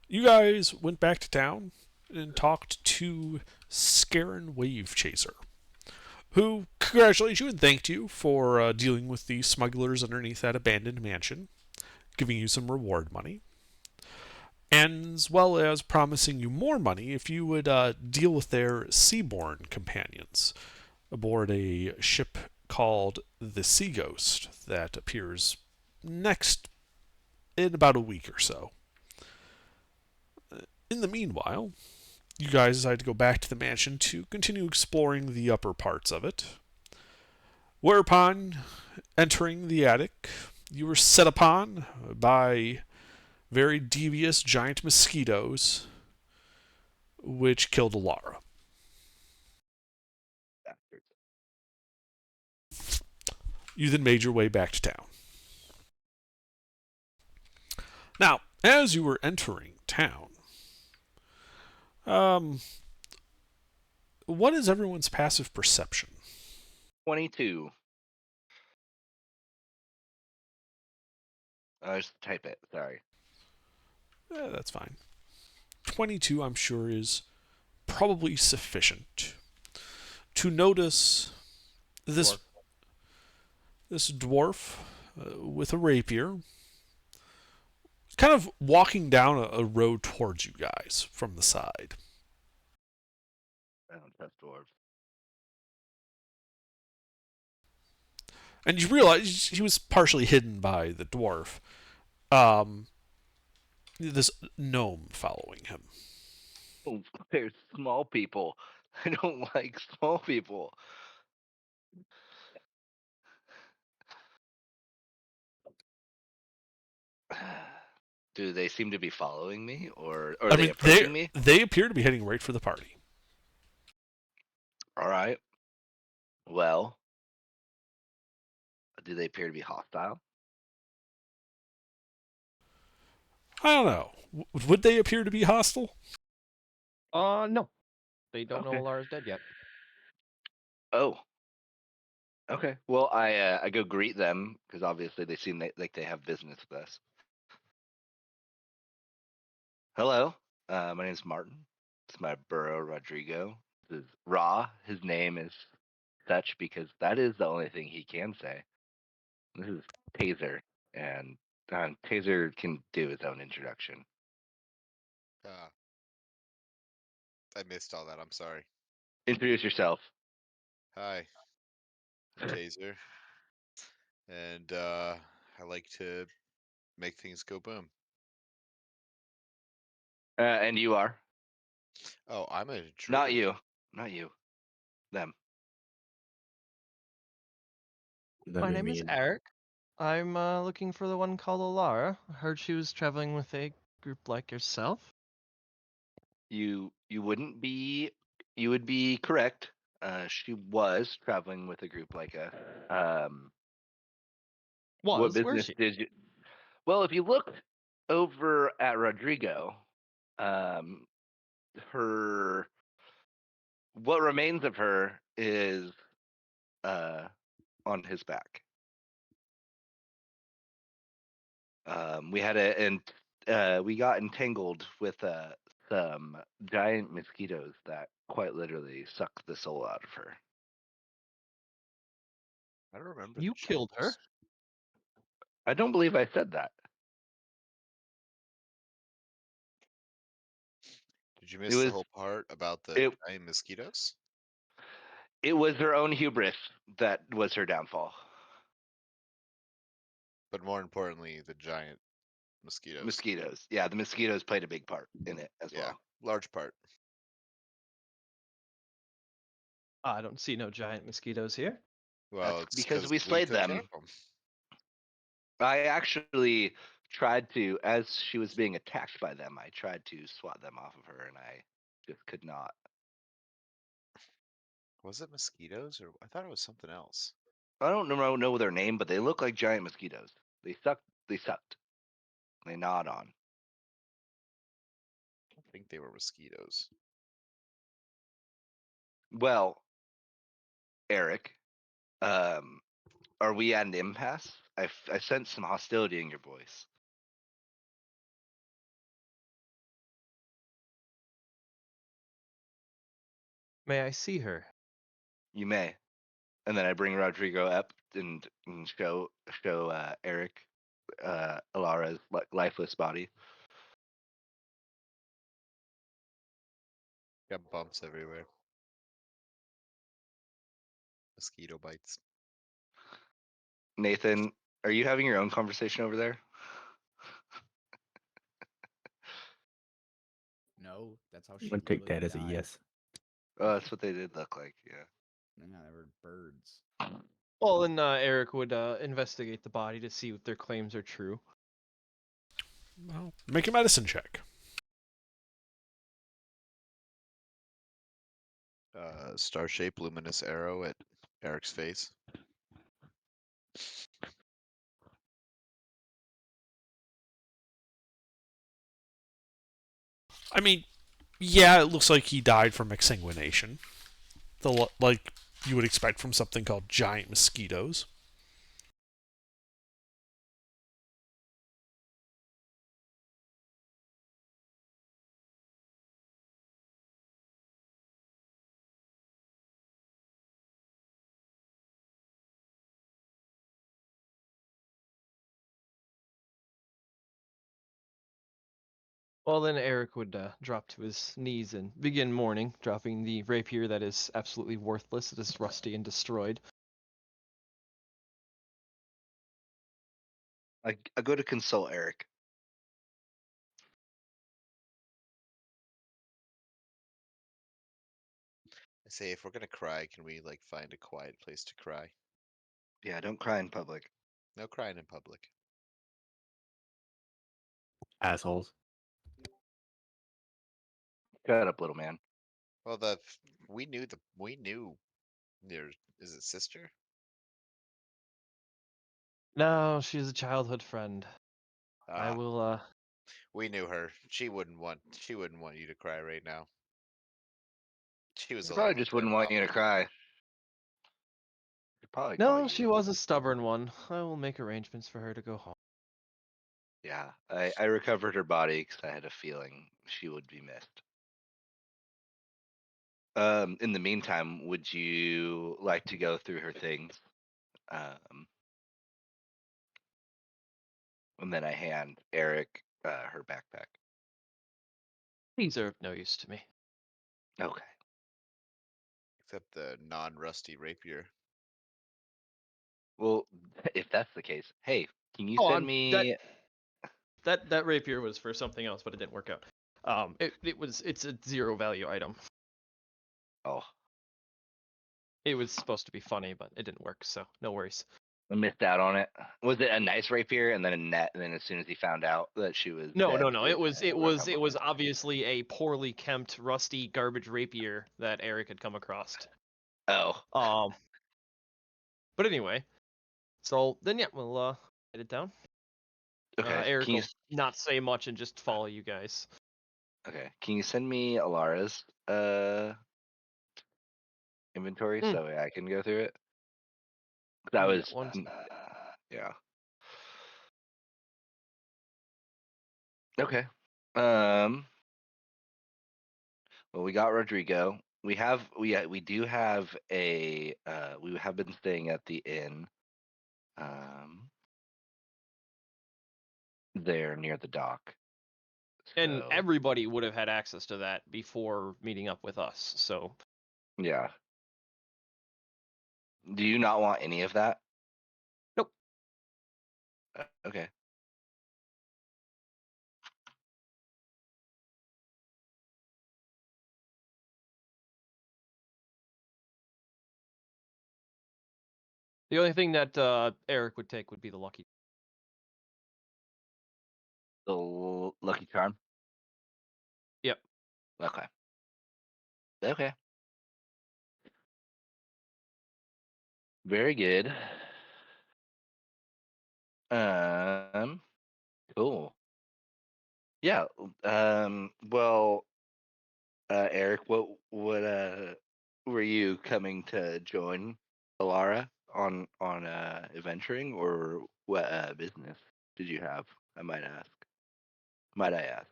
You guys went back to town and talked to Scarin Wave Chaser, who congratulated you and thanked you for dealing with the smugglers underneath that abandoned mansion, giving you some reward money, and as well as promising you more money if you would deal with their seaborne companions aboard a ship called the Sea Ghost that appears next in about a week or so. In the meanwhile, you guys decide to go back to the mansion to continue exploring the upper parts of it. Whereupon, entering the attic, you were set upon by very devious giant mosquitoes, which killed Alara. Bastards. You then made your way back to town. Now, as you were entering town, um, what is everyone's passive perception? 22. Just type it. Sorry. That's fine. 22, I'm sure, is probably sufficient to notice this Dwarf. this dwarf with a rapier kind of walking down a road towards you guys from the side. I don't trust dwarves. And you realize he was partially hidden by the dwarf. Um, this gnome following him. Oh, there's small people. I don't like small people. Do they seem to be following me, or are I they mean, they approaching me? they appear to be heading right for the party. All right. Well, do they appear to be hostile? I don't know. Would they appear to be hostile? No. They don't know Okay. Alara's dead yet. Oh. Okay. Well, I go greet them because obviously they seem like they have business with us. Hello. My name is Martin. It's my burro, Rodrigo. This is Ra. His name is such because that is the only thing he can say. This is Taser, and Taser can do his own introduction. Ah, I missed all that. I'm sorry. Introduce yourself. Hi, I'm Taser, and I like to make things go boom. And you are Oh, I'm an not intruder. you, not you, them. That My be name is mean. Eric. I'm looking for the one called Alara. I heard she was traveling with a group like yourself. You wouldn't be. You would be correct. She was traveling with a group like us. What Where's business she? did you? Well, if you look over at Rodrigo, um, her what remains of her is uh, on his back. We had we got entangled with some giant mosquitoes that quite literally sucked the soul out of her. I don't remember the You killed her. chase. I don't believe I said that. Did you It miss the was whole part about the it giant mosquitoes? it was her own hubris that was her downfall. But more importantly, the giant mosquitoes. Mosquitoes. Yeah, the mosquitoes played a big part in it as Yeah, well. large part. I don't see no giant mosquitoes here. Well, That's it's because because we we slayed took care of them. them. I actually tried to, as she was being attacked by them, I tried to swat them off of her, and I just could not. Was it mosquitoes or I thought it was something else? I don't know their name, but they look like giant mosquitoes. They sucked. They sucked. They gnawed on. I don't think they were mosquitoes. Well, Eric, um, are we at an impasse? I sense some hostility in your voice. May I see her? You may. And then I bring Rodrigo up and show Eric Alara's lifeless body. Got bumps everywhere. Mosquito bites. Nathan, are you having your own conversation over there? No, that's how I'm she gonna take literally that as a died. yes. Oh, that's what they did look like. Yeah. Yeah, they were birds. Well, then Eric would investigate the body to see if their claims are true. Well, make a medicine check. Star-shaped luminous arrow at Eric's face. I mean, yeah, it looks like he died from exsanguination. Like you would expect from something called giant mosquitoes. Well, then Eric would drop to his knees and begin mourning, dropping the rapier that is absolutely worthless. It is rusty and destroyed. I go to consult Eric. I say, if we're gonna cry, can we like find a quiet place to cry? Yeah, don't cry in public. No crying in public. Assholes. Shut up, little man. Well, we knew your is it sister? No, she's a childhood friend. I Ah, will. we knew her. She wouldn't want you to cry right now. She was She a probably little just bit wouldn't want you to awful. cry. She'd probably call No, you. she was a stubborn one. I will make arrangements for her to go home. Yeah, I recovered her body because I had a feeling she would be missed. In the meantime, would you like to go through her things? And then I hand Eric her backpack. These are of no use to me. Okay. Except the non-rusty rapier. Well, if that's the case, hey, can you Oh, send me? that rapier was for something else, but it didn't work out. It's a 0 value item. Oh, It was supposed to be funny, but it didn't work, so no worries. I missed out on it. Was it a nice rapier and then a net? And then as soon as he found out that she was No, dead, It was broke it was obviously a poorly kempt, rusty garbage rapier that Eric had come across. Oh, But anyway, so then yeah, we'll head it down. okay. Eric will not say much and just follow you guys. Okay. Can you send me Alara's inventory so I can go through it? That Yeah, was one yeah. Okay. Well, we got Rodrigo. We do have a we have been staying at the inn there near the dock. And So, everybody would have had access to that before meeting up with us. So yeah. Do you not want any of that? nope. Okay. The only thing that Eric would take would be the lucky. The Lucky Charm. Yep. Okay. Okay. Very good. Cool. Yeah. Well, Eric, what were you coming to join Alara on adventuring, or what business did you have? I might ask. Might I ask?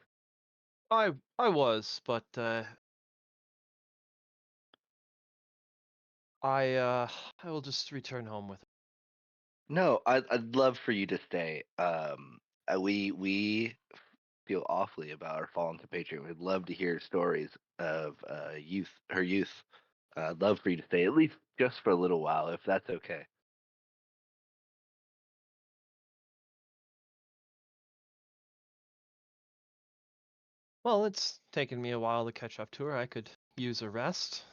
I was, but I will just return home with. No, I'd love for you to stay. We feel awfully about our fallen compatriot. We'd love to hear stories of her youth. I'd love for you to stay at least just for a little while, if that's okay. Well, it's taken me a while to catch up to her. I could use a rest.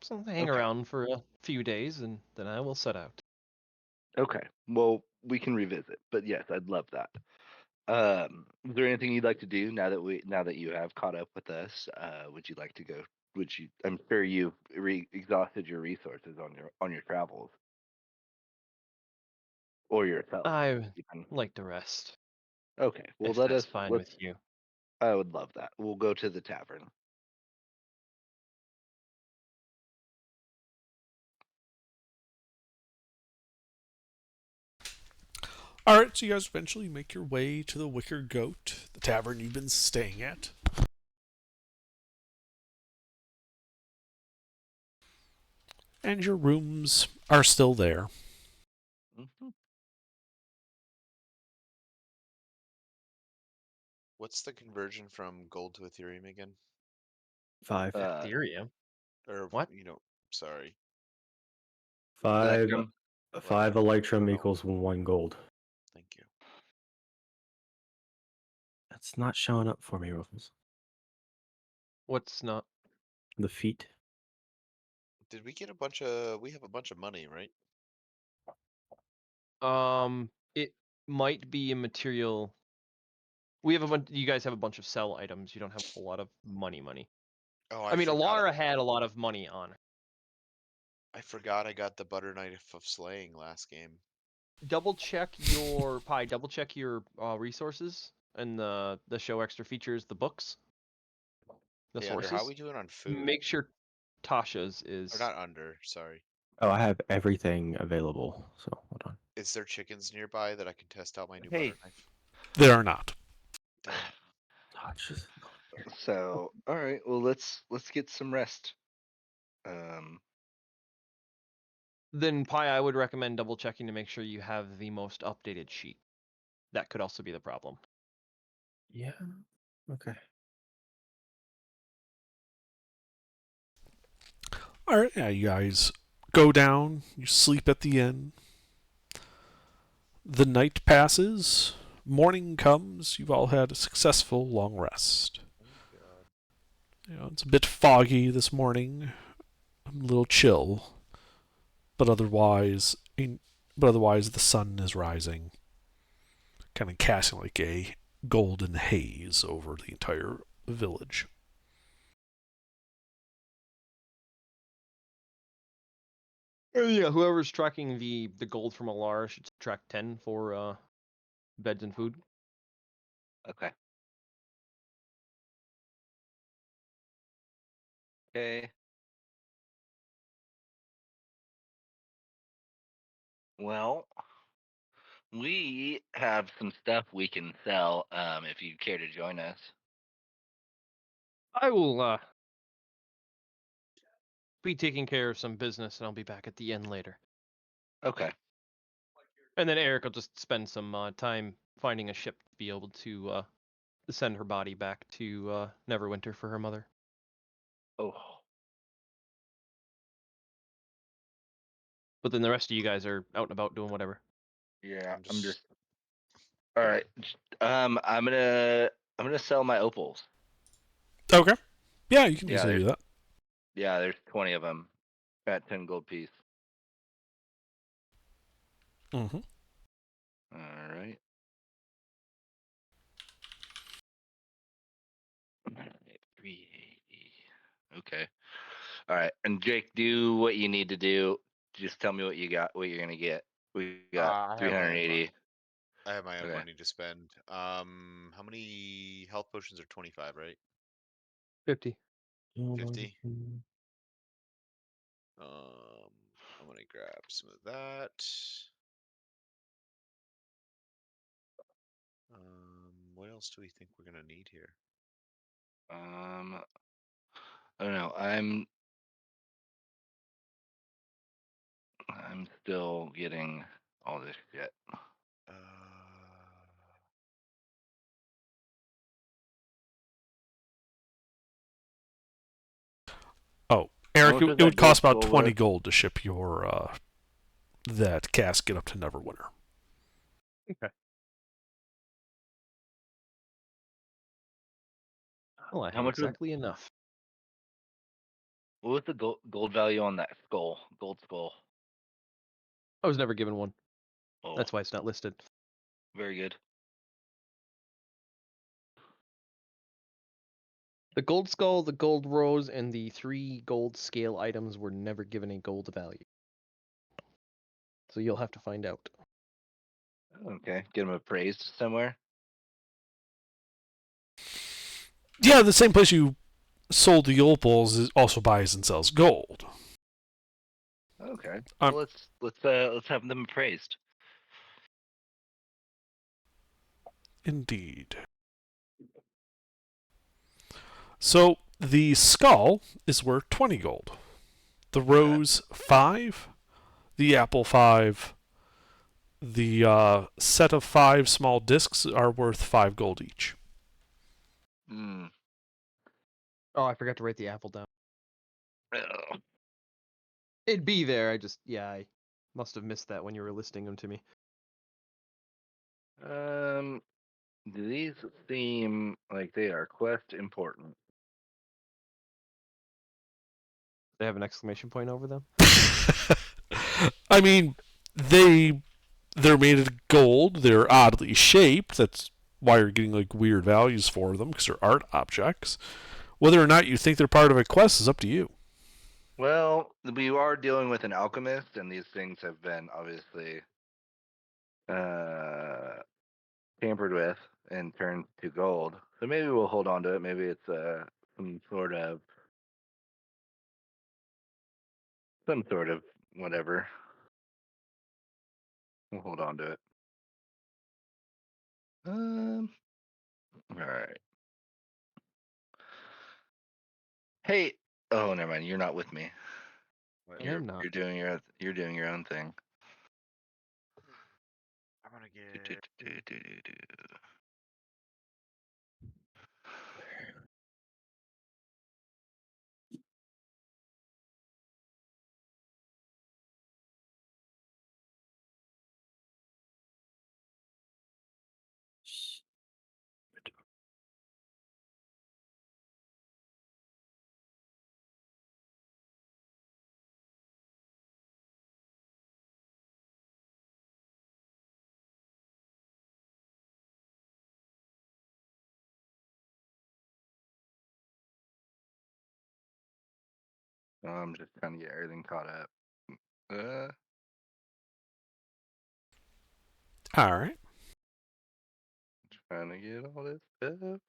Hang Okay. around for a few days, and then I will set out. Okay. Well, we can revisit, but yes, I'd love that. Is there anything you'd like to do now that you have caught up with us? Would you like to go? Would you? I'm sure you've exhausted your resources on your travels or yourself. I would Even. like to rest, Okay. Well, if that's fine let's. with you. I would love that. We'll go to the tavern. All right, so you guys eventually make your way to the Wicker Goat, the tavern you've been staying at. And your rooms are still there. Hmm. What's the conversion from gold to Ethereum again? 5. Ethereum. Or What? sorry. Five. Electrum. 5 Electrum. Electrum Oh, equals 1 gold. thank you. That's not showing up for me, Ruffles. What's not? The feet. Did we get a bunch of? We have a bunch of money, right? It might be a material. We have a bunch. You guys have a bunch of sell items. You don't have a whole lot of money. Oh, I mean, Alara had a lot of money on her. I forgot I got the butter knife of slaying last game. Double check your pie. Double check your resources and the show extra features, the books, the Hey, Under, how sources. we doing on food? Make sure Tasha's Or is. not under, sorry. Oh, I have everything available. So hold on. Is there chickens nearby that I can test out my new Hey. butter knife? They are not. Damn. Oh, it's just not here. So, all right. Well, let's get some rest. Um. Then pie, I would recommend double checking to make sure you have the most updated sheet. That could also be the problem. Yeah. Okay. All right, yeah, you guys go down, you sleep at the inn. The night passes, morning comes, you've all had a successful long rest. Oh, God. It's a bit foggy this morning, a little chill, but otherwise the sun is rising, kind of casting like a golden haze over the entire village. Yeah, whoever's tracking the gold from Alara should track 10 for beds and food. Okay. Okay. Well, we have some stuff we can sell. If you care to join us. I will be taking care of some business, and I'll be back at the inn later. Okay. And then Eric will just spend some time finding a ship to be able to send her body back to Neverwinter for her mother. Oh. But then the rest of you guys are out and about doing whatever. Yeah. I'm I'm just. just. All right. I'm gonna sell my opals. Okay. Yeah, you can Yeah. easily do that. There's 20 of them at 10 gold piece. Mm-hmm. All right. 380. Okay. All right. And Jake, do what you need to do. Just tell me what you got, what you're gonna get. We got I have my own 380. I have my own Okay. money to spend. How many health potions are 25, right? 50. 50? I'm gonna grab some of that. What else do we think we're gonna need here? I don't know. I'm I'm still getting all this shit. Uh, Oh, How Eric, much it, was it that would cost gold about skull 20 worth? gold to ship your that casket up to Neverwinter. Well, I How have much was exactly enough. what was the gold value on that skull? Gold skull. I was never given one. Oh, That's why it's not listed. very good. The gold skull, the gold rose, and the 3 gold scale items were never given a gold value. So you'll have to find out. Okay, get him appraised somewhere. Yeah, the same place you sold the opals also buys and sells gold. Okay, Um, well let's have them appraised. Indeed. So the skull is worth 20 gold. The rose 5, the apple 5, the set of 5 small discs are worth 5 gold each. Hmm. Oh, I forgot to write the apple down. Oh. It'd be there. I must have missed that when you were listing them to me. Do these seem like they are quest important? They have an exclamation point over them. I mean, they're made of gold. They're oddly shaped. That's why you're getting like weird values for them because they're art objects. Whether or not you think they're part of a quest is up to you. Well, we are dealing with an alchemist, and these things have been obviously uh, tampered with and turned to gold. So maybe we'll hold on to it. Maybe it's some sort of whatever. We'll hold on to it. All right. Hey. Oh, never mind. You're not with me. what? I am not. You're doing your own thing. I'm gonna Do, do, get. do, do, do, do. I'm just trying to get everything caught up. Uh, All right. Trying to get all this stuff.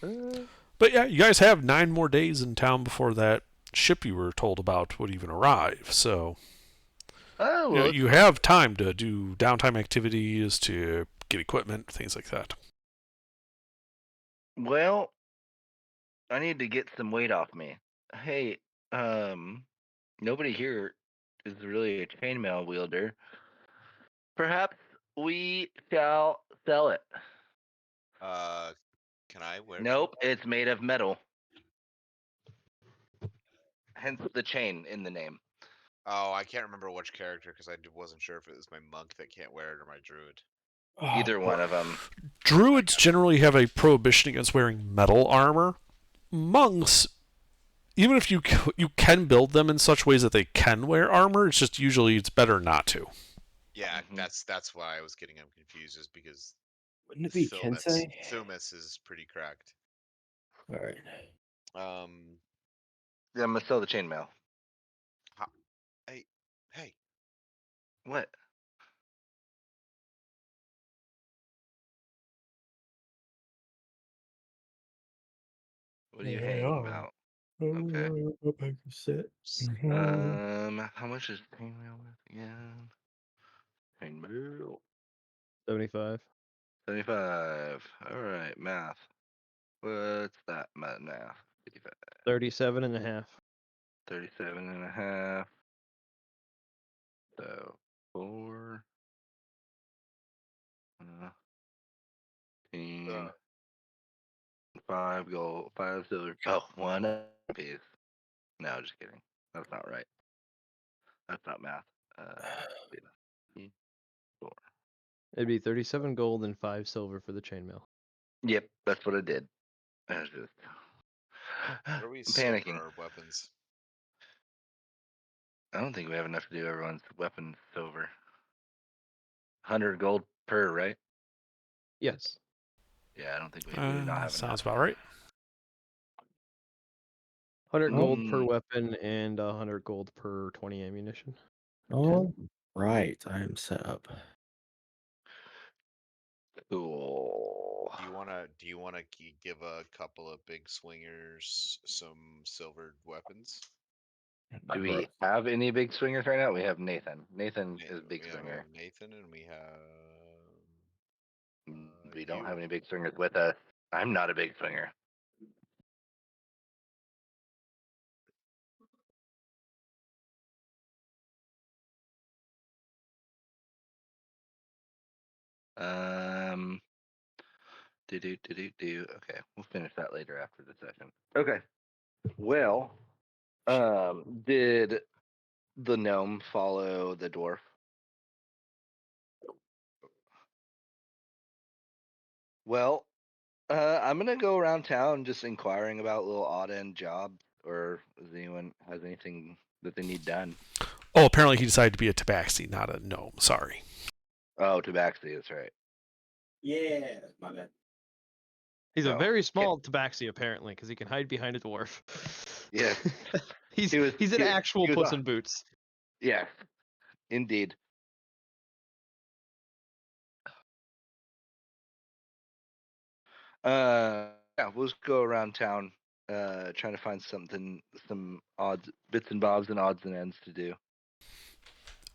Uh, But yeah, you guys have 9 more days in town before that ship you were told about would even arrive. So oh you know well, you have time to do downtime activities, to get equipment, things like that. well, I need to get some weight off me. Hey, nobody here is really a chainmail wielder. Perhaps we shall sell it. Uh, can I wear Nope, chainmail? it's made of metal. Hence the chain in the name. Oh, I can't remember which character because wasn't sure if it was my monk that can't wear it or my druid. Either one of them. Druids generally have a prohibition against wearing metal armor. Monks, even if you can build them in such ways that they can wear armor, it's just usually it's better not to. Yeah, Mhm. that's why I was getting him confused, is because Wouldn't it be Thumas Kensei? Thumas is pretty cracked. All right. Um, Yeah, I'm gonna sell the chainmail. ho- hey, hey, What? What are you hanging about? Okay. How much is chainmail worth again? Chainmail. 75. 75. All right, math. What's that? Math. 55. 37 and a half. 37 and a half. So 4, 10, 5 gold, 5 silver. Oh, 1 piece. No, just kidding. That's not right. That's not math. Yeah. 4. It'd be 37 gold and 5 silver for the chainmail. Yep, that's what I did. I was just What are we I'm silver panicking. our weapons? I don't think we have enough to do everyone's weapons silver. 100 gold per, right? Yes. Yeah, I don't think we do not have Sounds enough. about right. 100 gold per Mm. weapon and 100 gold per 20 ammunition. All right, I am set up. Cool. Do you wanna give a couple of big swingers some silvered weapons? Do we have any big swingers right now? We have Nathan. Nathan is big Yeah, we swinger. have Nathan and we have We don't you. have any big swingers with us. I'm not a big swinger. Um, do. Okay, we'll finish that later after the session. Okay. Well, did the gnome follow the dwarf? Well, I'm gonna go around town just inquiring about little odd end jobs, or does anyone has anything that they need done? Oh, apparently he decided to be a tabaxi, not a gnome. Sorry. Oh, Tabaxi, that's right. Yeah, my bad. He's a No, very small tabaxi, apparently, because he can hide behind a dwarf. Yes, he's he was. he's an actual He was. Puss in Boots. Yes, indeed. Yeah, we'll just go around town, trying to find some odds, bits and bobs, and odds and ends to do.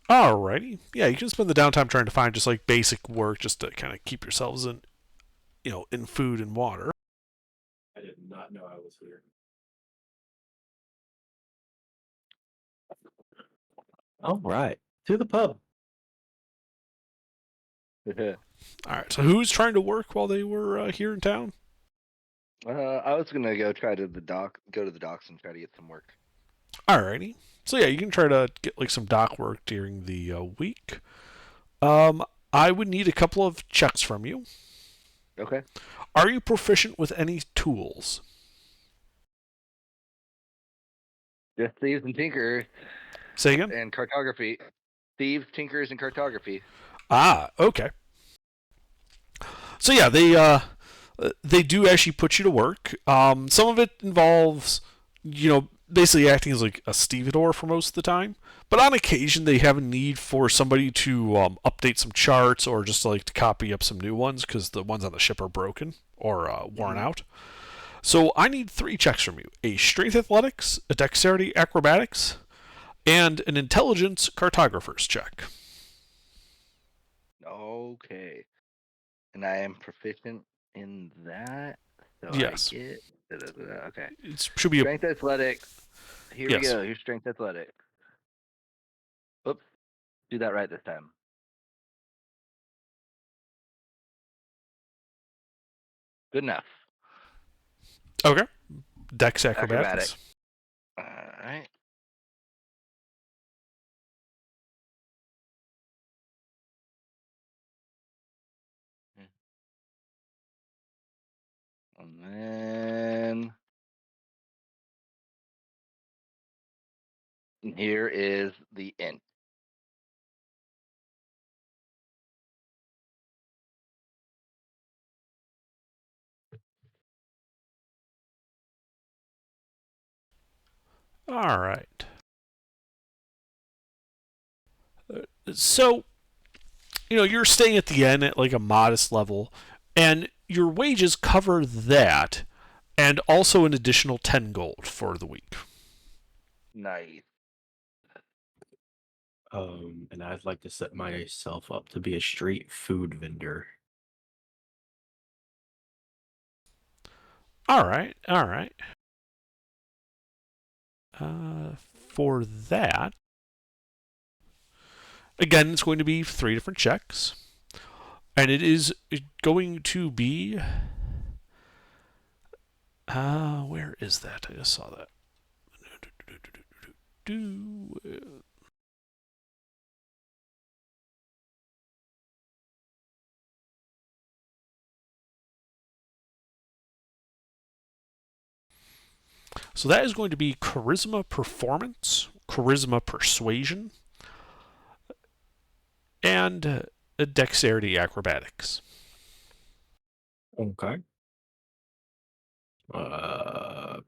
Alrighty. Yeah, you can spend the downtime trying to find just like basic work just to kind of keep yourselves in, in food and water. I did not know I was here. All right, to the pub. Alright, so who's trying to work while they were here in town? I was gonna go go to the docks and try to get some work. Alrighty. So yeah, you can try to get like some dock work during the week. I would need a couple of checks from you. Okay. Are you proficient with any tools? Just thieves and tinkers Say again? and cartography. Thieves, tinkers, and cartography. Ah, okay. So yeah, they do actually put you to work. Some of it involves, basically acting as like a stevedore for most of the time. But on occasion, they have a need for somebody to update some charts or just like to copy up some new ones because the ones on the ship are broken or worn out. So I need 3 checks from you: a strength athletics, a dexterity acrobatics, and an intelligence cartographer's check. Okay. And I am proficient in that, so Yes, I get. Okay. it should be a Strength athletics. Here we yes. go. Here's strength athletics. Oops. Do that right this time. Good enough. Okay. Dex Acrobatic. acrobatics. All right. And then here is the int. All right. So, you're staying at the inn at like a modest level, and your wages cover that, and also an additional 10 gold for the week. Nice. And I'd like to set myself up to be a street food vendor. All right. All right. For that, Again, it's going to be 3 different checks. And it is going to be. Where is that? I just saw that. So that is going to be charisma performance, charisma persuasion, and dexterity acrobatics. Okay.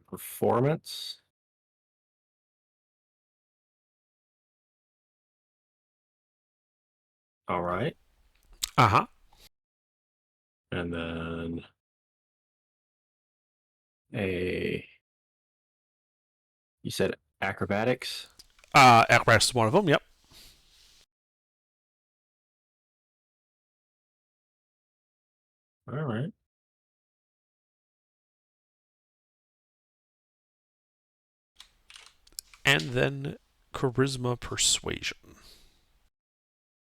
Performance. All right. Uh huh. And then a. You said acrobatics? Acrobatics is one of them. Yep. All right. And then charisma persuasion.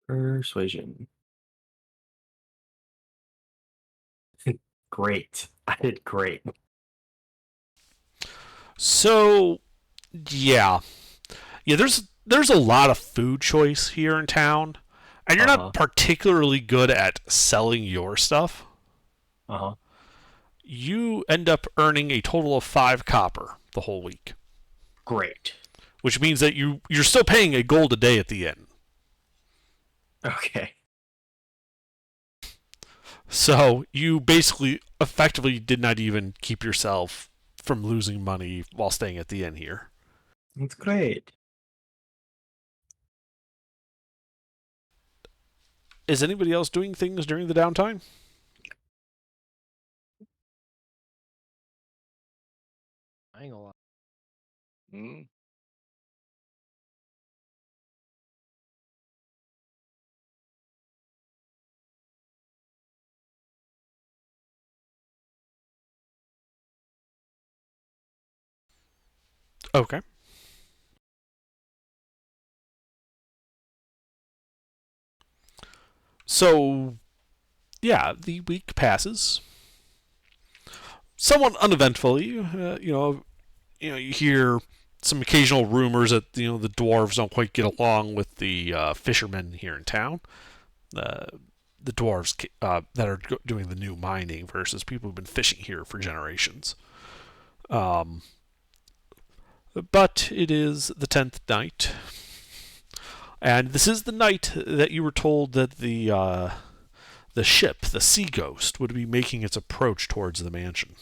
Persuasion. Great. I did great. So, yeah, there's a lot of food choice here in town, and you're Uh-huh. not particularly good at selling your stuff. Uh-huh. You end up earning a total of 5 copper the whole week, Great. which means that you're still paying a gold a day at the end. Okay. So you basically effectively did not even keep yourself from losing money while staying at the inn here. That's great. Is anybody else doing things during the downtime? I ain't gonna lie. Mm. Okay. So, yeah, the week passes somewhat uneventfully. You hear some occasional rumors that the dwarves don't quite get along with the fishermen here in town. Uh, the dwarves that are doing the new mining versus people who've been fishing here for generations. Um, but it is the 10th night, and this is the night that you were told that the ship, the Sea Ghost, would be making its approach towards the mansion.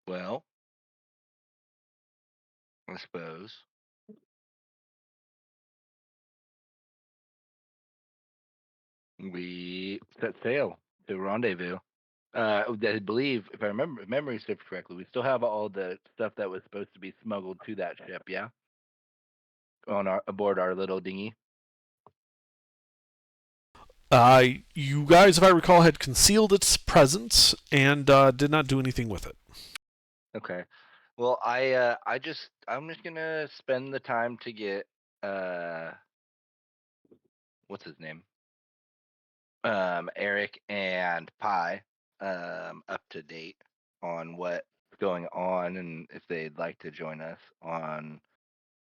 Well, I suppose we set sail to rendezvous. I believe, if I remember memory serves correctly, we still have all the stuff that was supposed to be smuggled to that ship. Yeah, on our aboard our little dinghy. You guys, if I recall, had concealed its presence and did not do anything with it. Okay. Well, I'm just gonna spend the time to get uh what's his name? Eric and Pi up to date on what's going on and if they'd like to join us on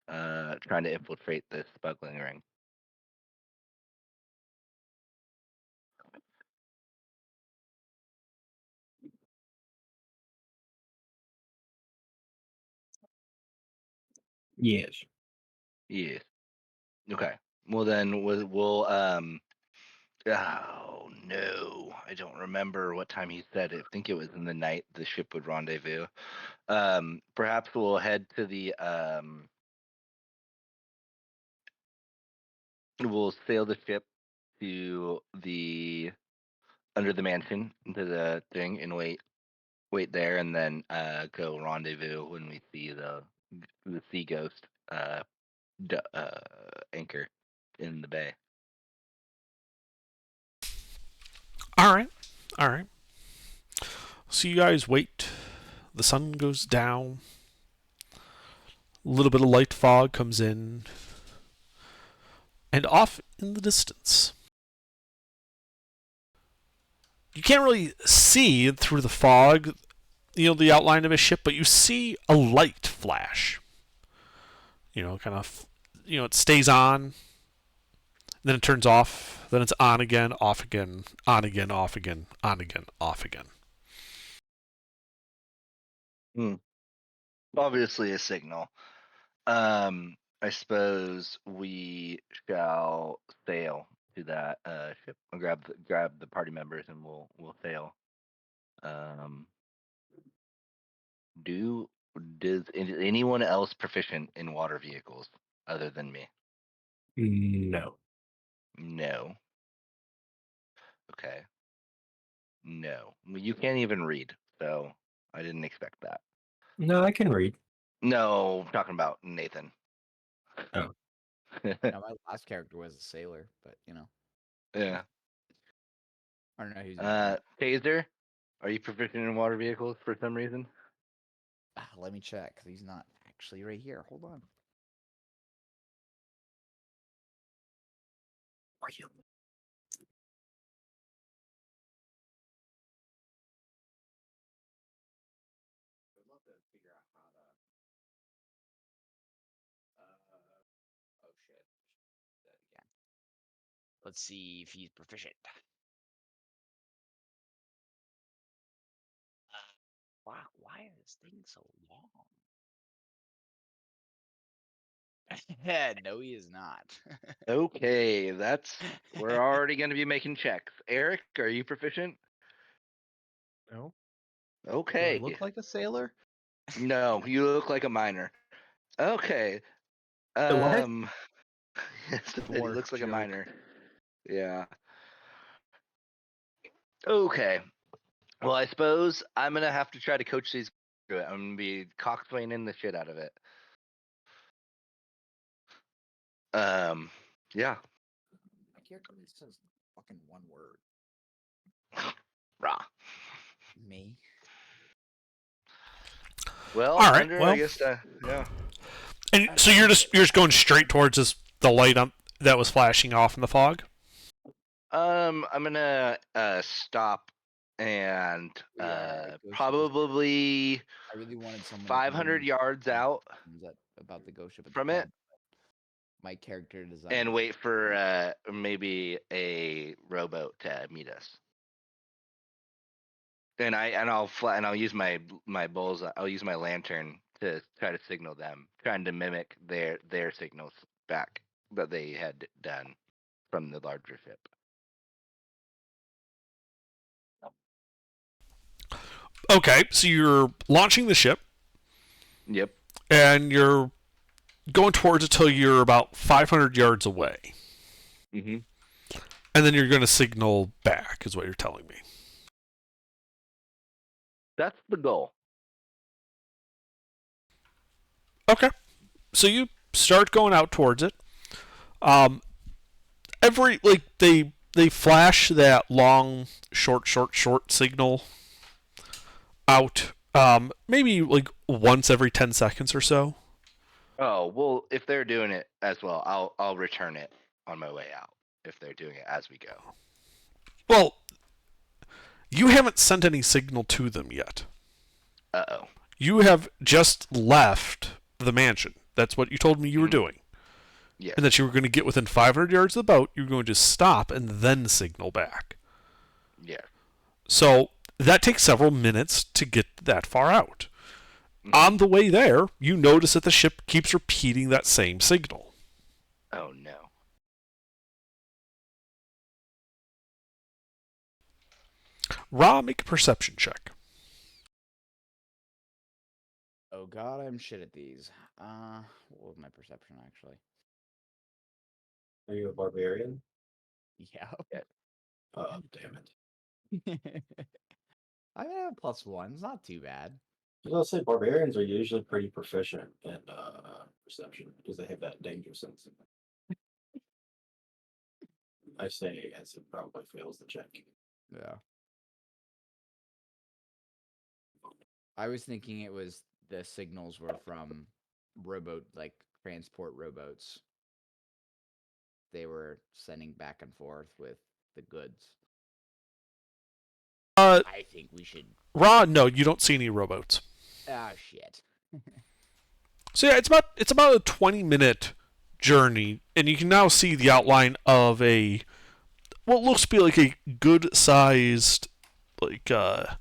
trying to infiltrate this smuggling ring. Yes. Yes. Okay. Well then we'll oh no, I don't remember what time he said it. I think it was in the night the ship would rendezvous. Perhaps we'll head to the we'll sail the ship to the under the mansion into the thing and wait there and then go rendezvous when we see the sea ghost anchor in the bay. All right. All right. So you guys wait. The sun goes down. A little bit of light fog comes in. And off in the distance, you can't really see through the fog, the outline of a ship, but you see a light flash. Kind of, it stays on, then it turns off, then it's on again, off again, on again, off again, on again, off again. Obviously a signal. I suppose we shall sail to that ship and grab the party members, and we'll sail. Um, does anyone else proficient in water vehicles other than me? No. No. Okay. No. Well, you can't even read, so I didn't expect that. No, I can read. No, I'm talking about Nathan. Oh. Now, my last character was a sailor, but Yeah. I don't know. He's gonna Taser, are you proficient in water vehicles for some reason? let me check. 'Cause he's not actually right here. Hold on. Are you? I'd love to figure out how to. Oh shit! Do that again. Let's see if he's proficient. Wow, why is this thing so long? No, he is not. Okay, we're already going to be making checks. Eric, are you proficient? No. Do I Okay. look like a sailor? No, you look like a miner. Okay. What? He Dwarf looks like a joke. miner. Yeah. Okay. Well, I suppose I'm gonna have to try to coach these through it. I'm gonna be coxswaining the shit out of it. Yeah. My character says fucking one word. Rah. Me. Well, All right. Thunder, I Well, guess. Yeah. and so you're just going straight towards the light that was flashing off in the fog. I'm gonna stop and Yeah, go ship is- probably I really wanted someone to 500 convince yards out about the ghost ship at the from it pub. My character design and is wait for maybe a rowboat to meet us. I'll use my bulls. I'll use my lantern to try to signal them, trying to mimic their signals back that they had done from the larger ship. Okay, so you're launching the ship, Yep. and you're going towards it till you're about 500 yards away. Mm-hmm. And then you're going to signal back, is what you're telling me. That's the goal. Okay. So you start going out towards it. Um, they flash that long, short signal out. Maybe like once every 10 seconds or so. Oh well, if they're doing it as well, I'll return it on my way out. If they're doing it as we go. Well, you haven't sent any signal to them yet. Uh-oh. You have just left the mansion. That's what you told me you were doing. Yes. And that you were going to get within 500 yards of the boat, you were going to stop and then signal back. Yeah. So that takes several minutes to get that far out. On the way there, you notice that the ship keeps repeating that same signal. Oh no. Ra, make a perception check. Oh god, I'm shit at these. What was my perception actually? Are you a barbarian? Yeah. Oh, damn it. I have a +1. It's not too bad. I was gonna say barbarians are usually pretty proficient in perception because they have that danger sense. I say as it probably fails the check. Yeah. I was thinking it was the signals were from rowboat, like transport rowboats. They were sending back and forth with the goods. I think we should. No, you don't see any rowboats. Ah, shit. So yeah, it's about a 20-minute journey, and you can now see the outline of a what looks to be like a good sized like a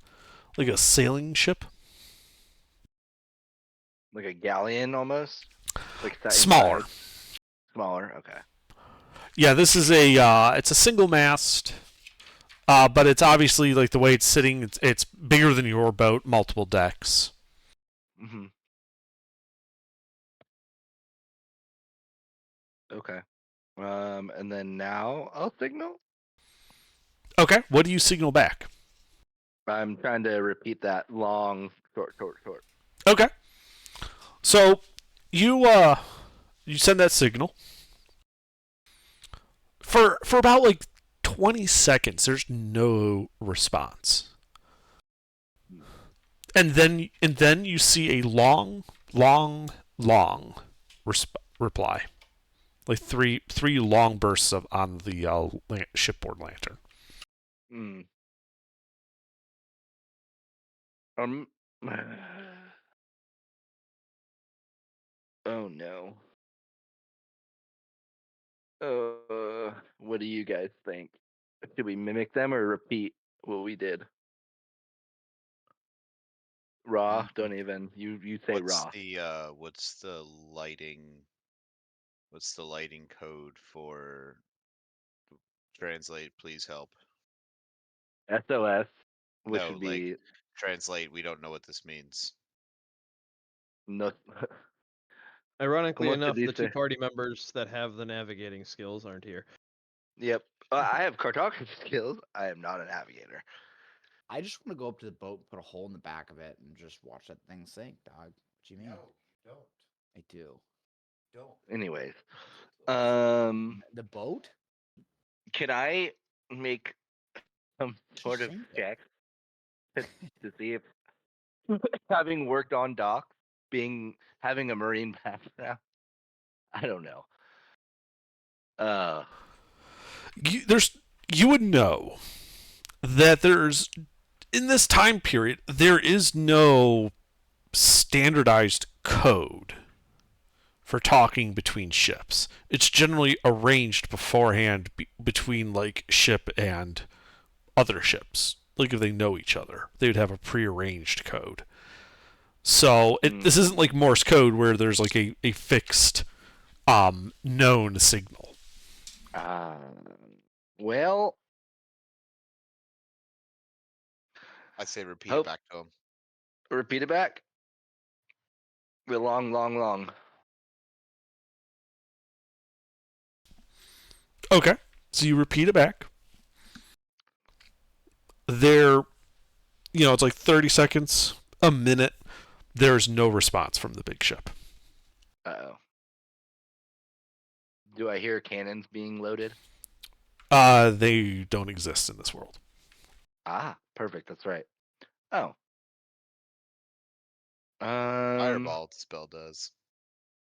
sailing ship. Like a galleon almost? Like that Smaller. inside? Smaller, okay. Yeah, this is it's a single mast, but it's obviously like the way it's sitting. It's bigger than your boat, multiple decks. Mm-hmm. Okay. And then now I'll signal. Okay, what do you signal back? I'm trying to repeat that long, short. Okay, so you you send that signal for about like 20 seconds. There's no response, and then you see a long reply, like three long bursts of on the shipboard lantern. Hmm. Um. Oh no. What do you guys think? Should we mimic them or repeat what we did? Raw. Don't even. You say What's raw. the lighting? What's the lighting code for translate? Please help. SOS, which No, would like be translate. We don't know what this means. no. Ironically ¿Cómo se enough, the two dice? party members that have the navigating skills aren't here. Yep. I have cartography skills. I am not a navigator. I just want to go up to the boat, put a hole in the back of it, and just watch that thing sink, dog. What do you mean? No, don't. I do. Don't. Anyways, The boat? can I make some Just sort of sink it. check to see if having worked on docks, having a marine background, I don't know. You would know that there's in this time period there is no standardized code for talking between ships. It's generally arranged beforehand between like ship and other ships. Like if they know each other, they would have a prearranged code. So this isn't like Morse code where there's like a fixed known signal. Well, I say repeat it hope back to him. repeat it back. The long. Okay, so you repeat it back. There, it's like 30 seconds, a minute. There's no response from the big ship. Uh-oh. Do I hear cannons being loaded? They don't exist in this world. Ah, perfect. That's right. Oh. Fireball spell does.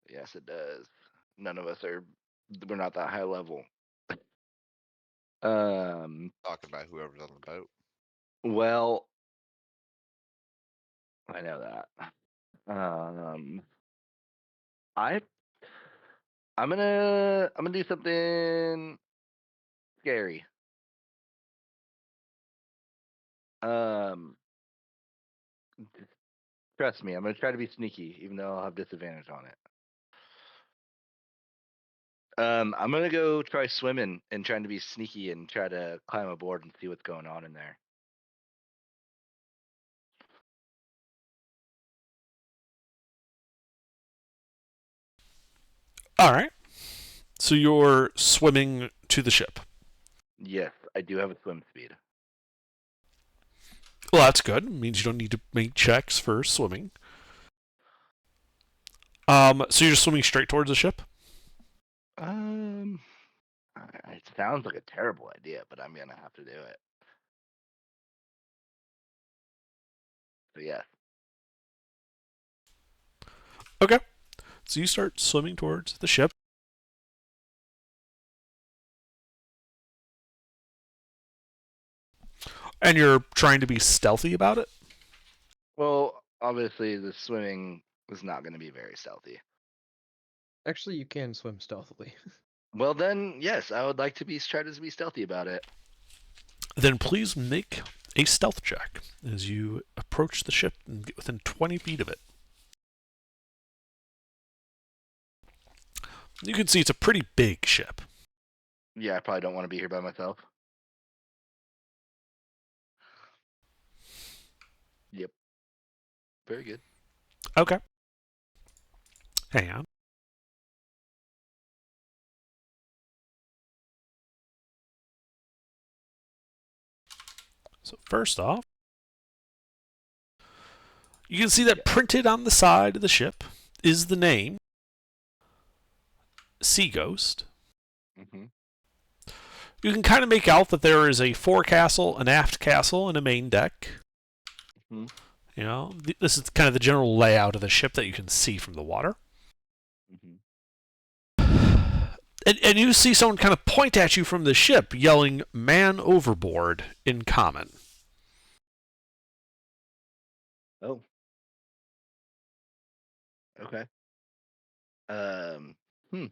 Yes, it does. None of us we're not that high level. Talking about whoever's on the boat. Well, I know that. I I'm gonna do something scary. Um, trust me, I'm gonna try to be sneaky, even though I'll have disadvantage on it. I'm gonna go try swimming and trying to be sneaky and try to climb aboard and see what's going on in there. All right. So you're swimming to the ship. Yes, I do have a swim speed. Well, that's good. It means you don't need to make checks for swimming. So you're just swimming straight towards the ship? It sounds like a terrible idea, but I'm gonna have to do it. So yes. Okay. So you start swimming towards the ship. And you're trying to be stealthy about it? Well, obviously the swimming was not going to be very stealthy. Actually, you can swim stealthily. Well then, yes, I would like to try to be stealthy about it. Then please make a stealth check as you approach the ship and get within 20 feet of it. You can see it's a pretty big ship. Yeah, I probably don't want to be here by myself. Yep. Very good. Okay. Hang on. So first off, you can see that printed on the side of the ship is the name Sea Ghost. Mm-hmm. You can kind of make out that there is a forecastle, an aft castle, and a main deck. Mm-hmm. You know, this is kind of the general layout of the ship that you can see from the water. Mm-hmm. And you see someone kind of point at you from the ship, yelling, "Man overboard," in common. Oh. Okay. Um. Hmm.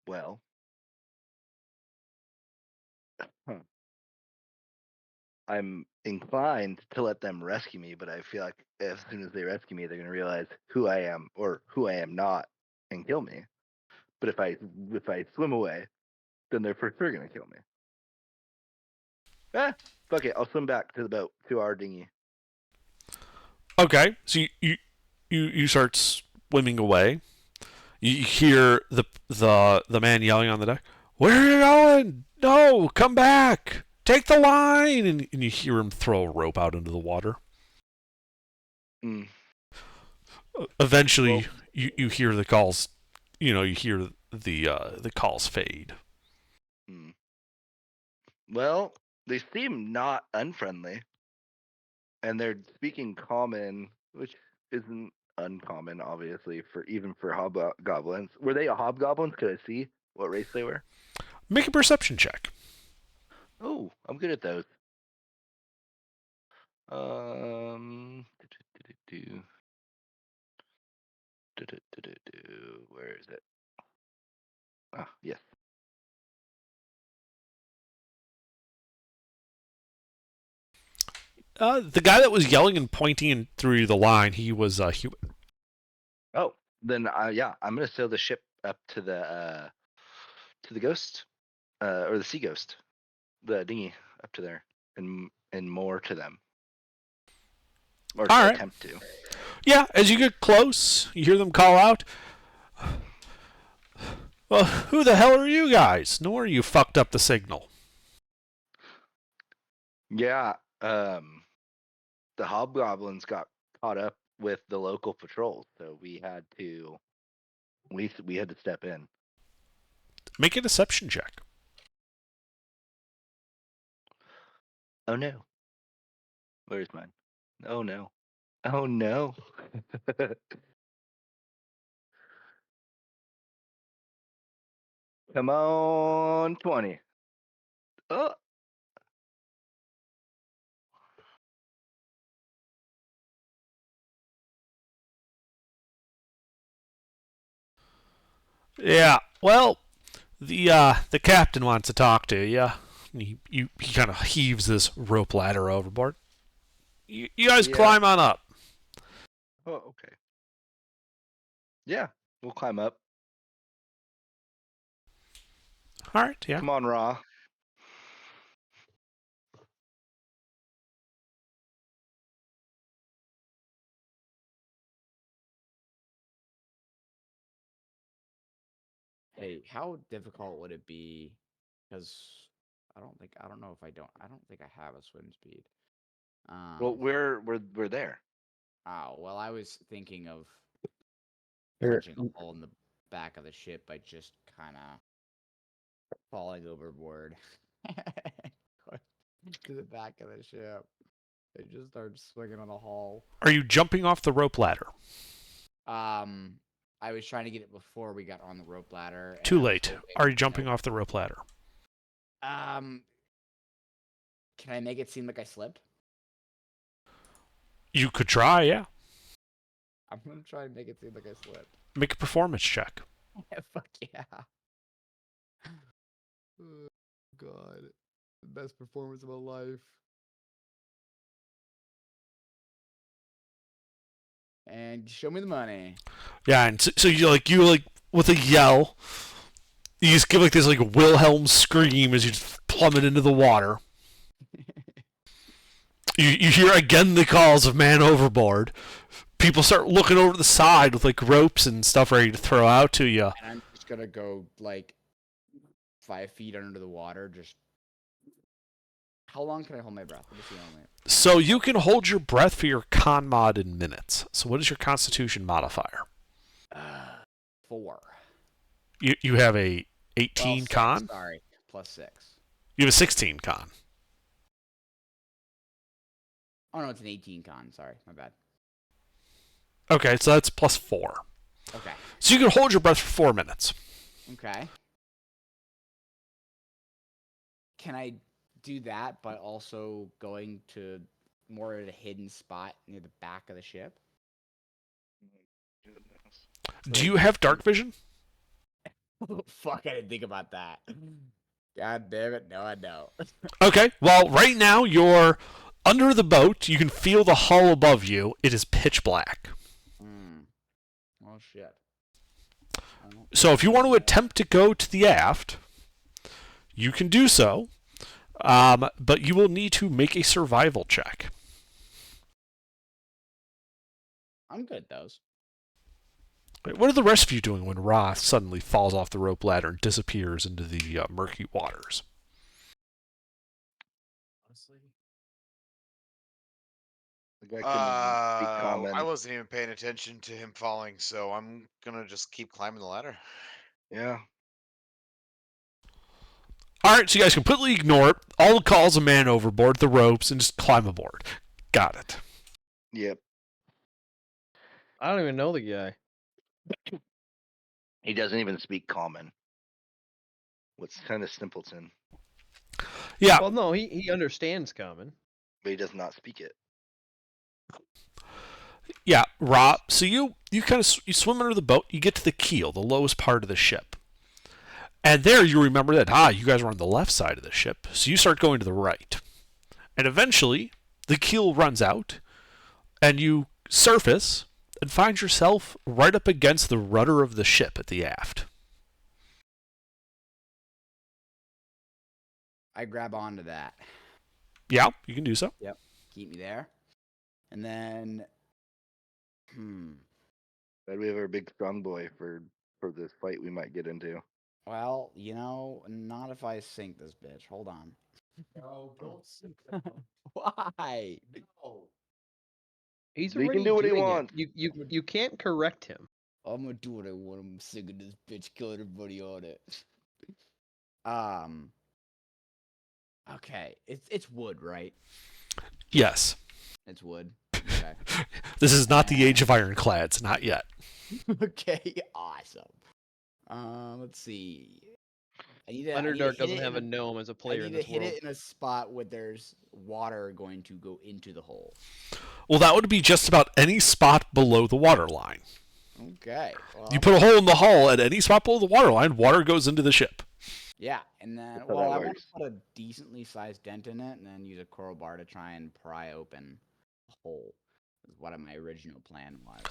Well. Huh. I'm inclined to let them rescue me, but I feel like as soon as they rescue me, they're gonna realize who I am or who I am not and kill me. But if I swim away, then they're for sure gonna kill me. Fuck it. I'll swim back to the boat to our dinghy. Okay, so you start swimming away. You hear the man yelling on the deck, "Where are you going? No, come back! Take the line!" And you hear him throw a rope out into the water. Mm. Eventually, Well, you hear the calls. You hear the calls fade. mm. Well, they seem not unfriendly, and they're speaking common, which isn't uncommon, obviously, for hobgoblins. Were they a hobgoblins? Could I see what race they were? Make a perception check. Oh, I'm good at those. Um, where is it? Ah, yes. The guy that was yelling and pointing through the line, he was human. Oh, then yeah, I'm gonna sail the ship up to the ghost, or the sea ghost, the dinghy up to there, and more to them, or All right. attempt to. Yeah, as you get close, you hear them call out, "Well, who the hell are you guys? No wonder you fucked up the signal." Yeah, the hobgoblins got caught up with the local patrols, so we had to step in. Make a deception check. Oh no, where's mine? Oh no, oh no. Come on, 20. Oh, Yeah. Well, the captain wants to talk to you. He kind of heaves this rope ladder overboard. You guys yeah. climb on up. Oh, okay. Yeah, we'll climb up. All right. Yeah. Come on, Raw. Hey, how difficult would it be? Because I don't know if I don't think I have a swim speed. Well, Um, we're there. oh, well, I was thinking of Here, punching a hole in the back of the ship by just kind of falling overboard to the back of the ship. I just started swinging on the hull. Are you jumping off the rope ladder? I was trying to get it before we got on the rope ladder. Too late. Are you jumping off the rope ladder? Can I make it seem like I slipped? You could try, yeah. I'm gonna try and make it seem like I slipped. Make a performance check. Yeah, fuck yeah. Oh, God. The best performance of my life. And show me the money. Yeah, and so you with a yell, you just give like this like Wilhelm scream as you just plummet into the water. You hear again the calls of man overboard. People start looking over the side with like ropes and stuff ready to throw out to you. And I'm just gonna go like 5 feet under the water. Just how long can I hold my breath? What is the only? So you can hold your breath for your con mod in minutes. So what is your Constitution modifier? 4. You have a 18 Well, 6, con. Sorry, plus 6. You have a 16 con. Oh no, it's an 18 con. Sorry, my bad. Okay, so that's plus 4. Okay. So you can hold your breath for 4 minutes. Okay. Can I do that, but also going to more at a hidden spot near the back of the ship? Do you have dark vision? Oh, fuck, I didn't think about that. God damn it, no, I don't. Okay, well, right now you're under the boat. You can feel the hull above you. It is pitch black. Oh, shit. So if you want to attempt to go to the aft, you can do so, but you will need to make a survival check. I'm good at those. Wait, what are the rest of you doing when Roth suddenly falls off the rope ladder and disappears into the murky waters? Honestly, The guy couldn't speak common. I wasn't even paying attention to him falling, so I'm gonna just keep climbing the ladder. Yeah. Alright, so you guys completely ignore it. All the calls of man overboard, the ropes, and just climb aboard. Got it. Yep. I don't even know the guy. He doesn't even speak common. What's kind of simpleton, Yeah, Well, no, he understands common. but he does not speak it. yeah, Rob. So you kind of you swim under the boat. You get to the keel, the lowest part of the ship, and there you remember that you guys were on the left side of the ship. So you start going to the right, and eventually the keel runs out, and you surface and find yourself right up against the rudder of the ship at the aft. I grab onto that. Yeah, you can do so. Keep me there. And then, Glad we have our big strong boy for this fight we might get into. well, not if I sink this bitch. Hold on. no, don't sink. Why? No. He's He can already do what he doing it. wants. You can't correct him. I'm gonna do what I want. I'm sinking this bitch, killing everybody on it. Okay. It's wood, right? Yes. It's wood. Okay. This is not the age of ironclads, not yet. Okay, awesome. Let's see. I need to Underdark hit doesn't it have in a gnome as a player I in need to this hit world. it in a spot where there's water going to go into the hole. Well, that would be just about any spot below the waterline. Okay. Well, You put a hole in the hull at any spot below the waterline, water goes into the ship. yeah, and then That's how well, that I want works. to put a decently sized dent in it, and then use a crowbar to try and pry open the hole. Is what my original plan was.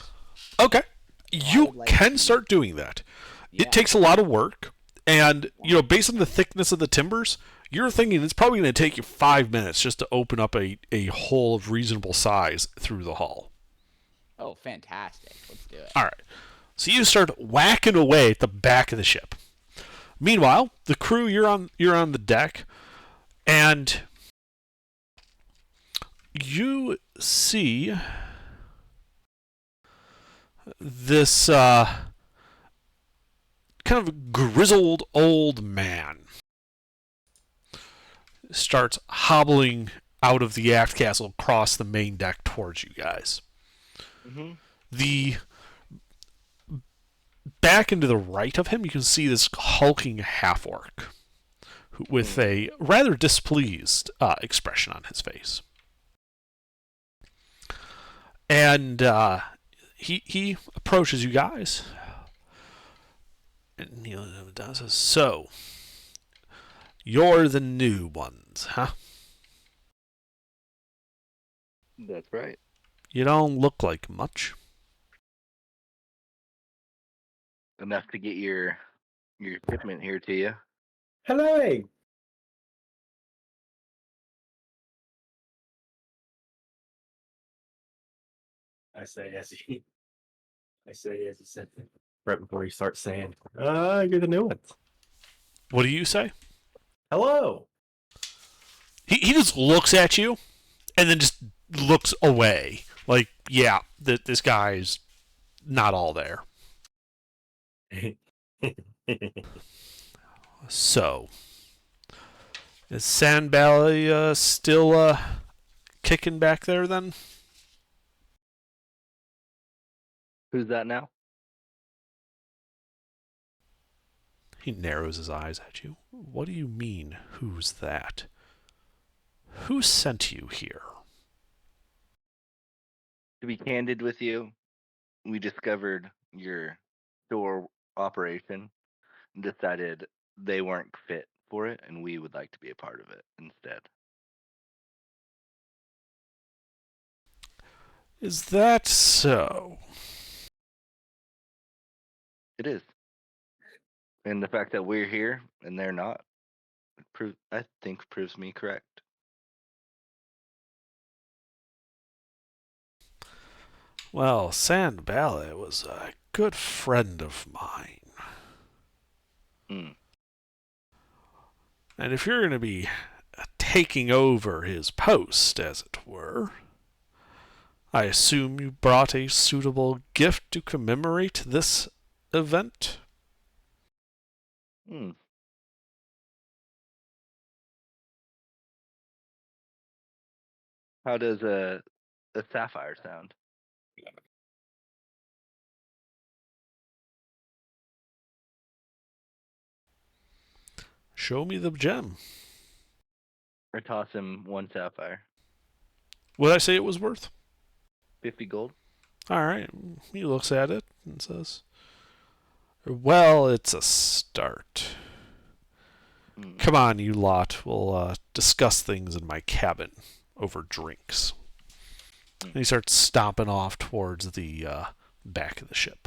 Okay. I You would like can to- start doing that. Yeah. It takes a lot of work, and based on the thickness of the timbers, you're thinking it's probably going to take you 5 minutes just to open up a hole of reasonable size through the hull. Oh, fantastic! Let's do it. All right. So you start whacking away at the back of the ship. Meanwhile, the crew, you're on the deck, and you see this kind of grizzled old man starts hobbling out of the aft castle across the main deck towards you guys. Mm-hmm. The back and to the right of him, you can see this hulking half-orc with a rather displeased expression on his face. And he approaches you guys. And he says, "So, you're the new ones, huh? That's right. You don't look like much." Enough to get your shipment here to you. Hello. I say as he said right before he starts saying, you're the new ones. What do you say? Hello. He just looks at you and then just looks away. Like, yeah, this guy's not all there. So, is Sandbally still kicking back there then? Who's that now? He narrows his eyes at you. What do you mean, who's that? Who sent you here? To be candid with you, we discovered your store operation and decided they weren't fit for it, and we would like to be a part of it instead. Is that so? It is. And the fact that we're here and they're not, I think proves me correct. Well, Sandbally was a good friend of mine. Mm. And if you're going to be taking over his post, as it were, I assume you brought a suitable gift to commemorate this event? Hmm. How does a sapphire sound? Show me the gem. I toss him one sapphire. What did I say it was worth? 50 gold. All right. He looks at it and says, "Well, it's a start. Mm. Come on, you lot. We'll discuss things in my cabin over drinks." And he starts stomping off towards the back of the ship.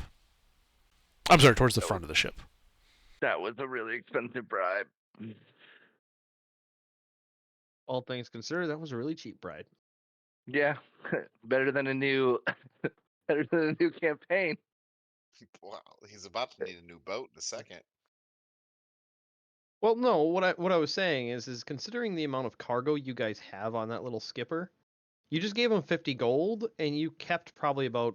I'm sorry, towards the front of the ship. That was a really expensive bribe. All things considered, that was a really cheap bride. Yeah, better than a new, better than a new campaign. Wow, he's about to need a new boat in a second. Well, no, what I was saying is considering the amount of cargo you guys have on that little skipper, you just gave him 50 gold and you kept probably about,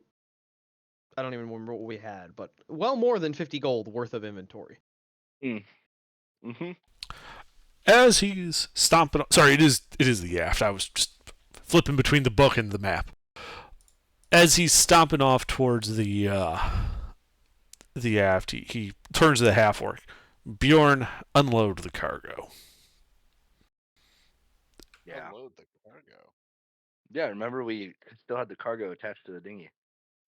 I don't even remember what we had, but well more than 50 gold worth of inventory. Mm-hmm. As he's stomping, sorry, it is the aft. I was just flipping between the book and the map. As he's stomping off towards the aft, he turns to the half orc. Bjorn, unload the cargo. Yeah. Unload the cargo. Yeah, remember we still had the cargo attached to the dinghy.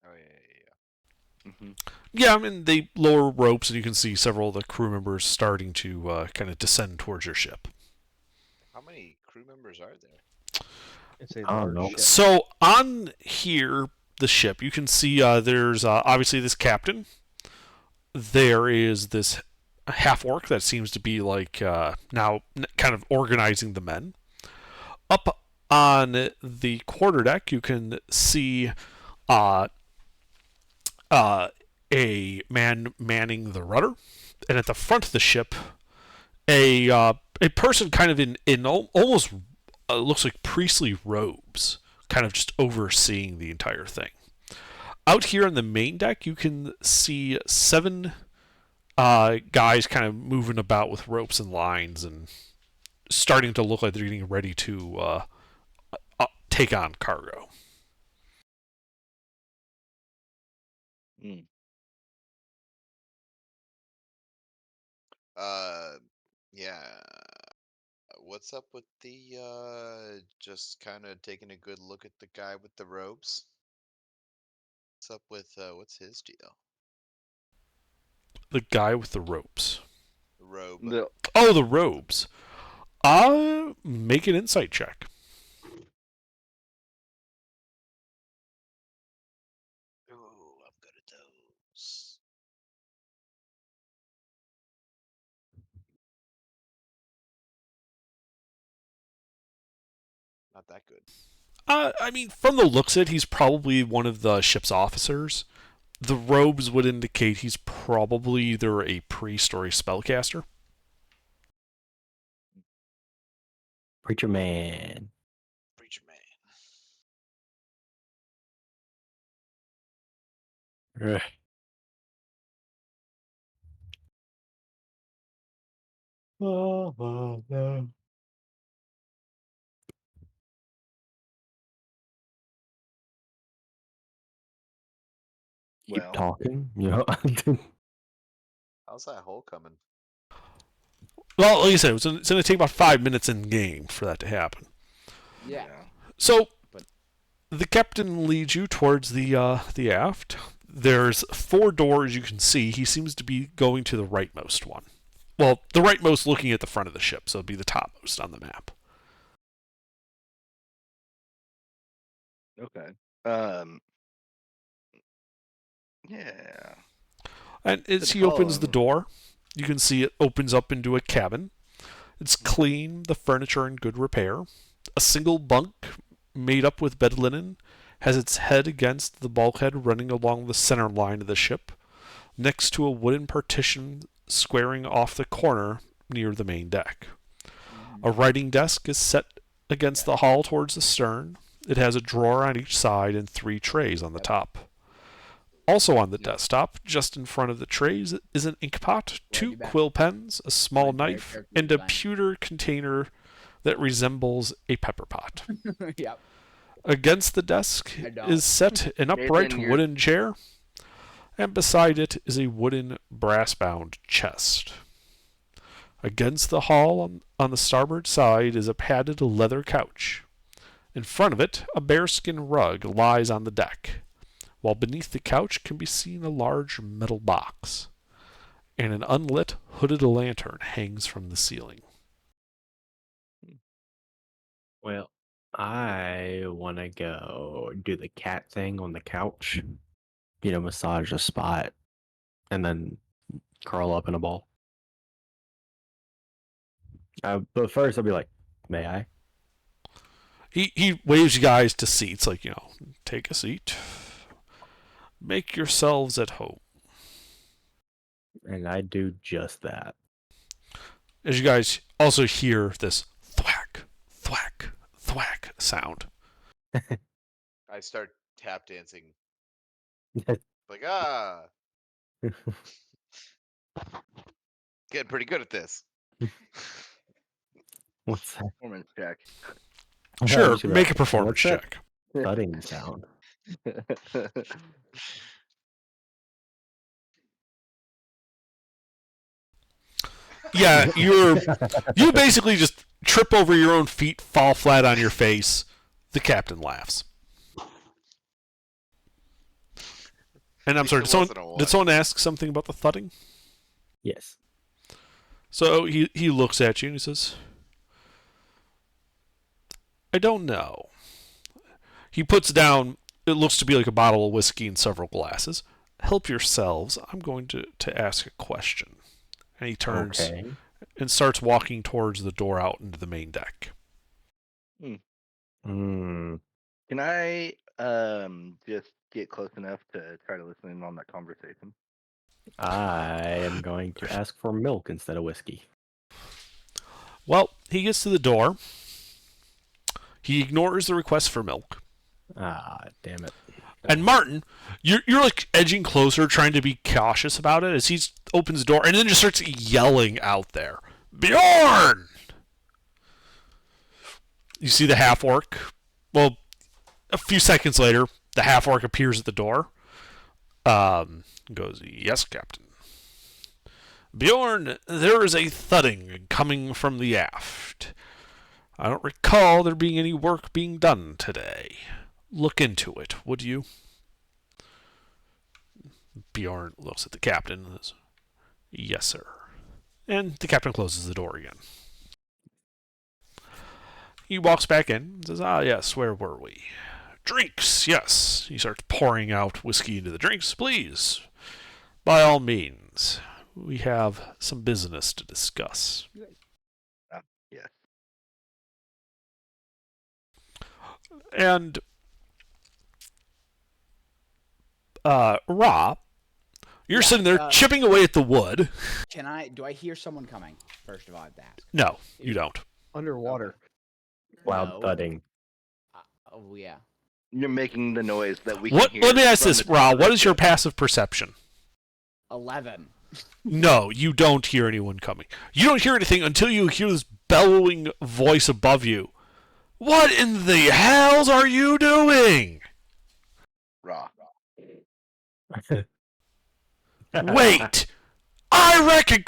Oh yeah. Mm-hmm. Yeah, I mean, they lower ropes, and you can see several of the crew members starting to kind of descend towards your ship. How many crew members are there? It's a I don't large know. ship. So on here, the ship, you can see there's obviously this captain. There is this half orc that seems to be like now kind of organizing the men. Up on the quarterdeck, you can see uh, a man manning the rudder, and at the front of the ship, a person kind of in almost looks like priestly robes, kind of just overseeing the entire thing. Out here on the main deck, you can see 7 guys kind of moving about with ropes and lines and starting to look like they're getting ready to take on cargo. Mm. Yeah. What's up with the just kind of taking a good look at the guy with the robes? What's up with what's his deal? The guy with the ropes. Robe. The, Oh, the robes. Make an insight check. Ooh, I'm good at those. Not that good. I mean, from the looks of it, he's probably one of the ship's officers. The robes would indicate he's probably either a priest or a spellcaster. Preacher man. Preacher man. Ugh. No. Keep well, talking. You know. How's that hole coming? Well, like I said, it's going to take about 5 minutes in game for that to happen. Yeah. So, But- the captain leads you towards the aft. There's 4 doors you can see. He seems to be going to the rightmost one. Well, the rightmost looking at the front of the ship, so it'd be the topmost on the map. Okay. Yeah. And as But he opens follow the him. door, you can see it opens up into a cabin. It's clean, the furniture in good repair. A single bunk made up with bed linen has its head against the bulkhead running along the center line of the ship, next to a wooden partition squaring off the corner near the main deck. A writing desk is set against the hull towards the stern. It has a drawer on each side and 3 trays on the top. Also on the desktop, just in front of the trays, is an ink pot, 2 quill pens, a small knife, and a pewter container that resembles a pepper pot. Yep. Against the desk I don't. is set an upright Nathan, you're- wooden chair, and beside it is a wooden brass-bound chest. Against the hull on the starboard side is a padded leather couch. In front of it, a bearskin rug lies on the deck, while beneath the couch can be seen a large metal box, and an unlit hooded lantern hangs from the ceiling. Well, I want to go do the cat thing on the couch. Massage a spot, and then curl up in a ball. But first, I'll be like, "May I?" He waves you guys to seats, like, take a seat. Make yourselves at home. And I do just that. As you guys also hear this thwack, thwack, thwack sound. I start tap dancing. Like, ah, getting pretty good at this. What's that? Performance check. Sure, Just be make a like, performance "What's that check. thudding sound?" Yeah, you basically just trip over your own feet, fall flat on your face. The captain laughs. And I'm At sorry, least did it wasn't a someone, one. did someone ask something about the thudding? Yes. So he looks at you and he says, I don't know. He puts down, it looks to be like a bottle of whiskey and several glasses. Help yourselves. I'm going to ask a question. And he turns Okay. and starts walking towards the door out into the main deck. Hmm. Can I just get close enough to try to listen in on that conversation? I am going to ask for milk instead of whiskey. Well, he gets to the door. He ignores the request for milk. Ah, damn it. And Martin, you're like edging closer, trying to be cautious about it as he opens the door and then just starts yelling out there, Bjorn! You see the half orc. Well, a few seconds later, the half orc appears at the door. Goes, yes, Captain. Bjorn, there is a thudding coming from the aft. I don't recall there being any work being done today. Look into it, would you? Bjorn looks at the captain and says, yes, sir. And the captain closes the door again. He walks back in and says, yes, where were we? Drinks, yes. He starts pouring out whiskey into the drinks. Please, by all means, we have some business to discuss. Yes. And Ra, you're Yeah, sitting there chipping away at the wood. Do I hear someone coming? First of all, I have to ask. No, you don't. Underwater. Loud No. thudding. Oh yeah. You're making the noise that we What? can hear. Let me ask from this, the top Ra. of the What is your ship. passive perception? 11. No, you don't hear anyone coming. You don't hear anything until you hear this bellowing voice above you. What in the hells are you doing? Raw. Wait! I reckon...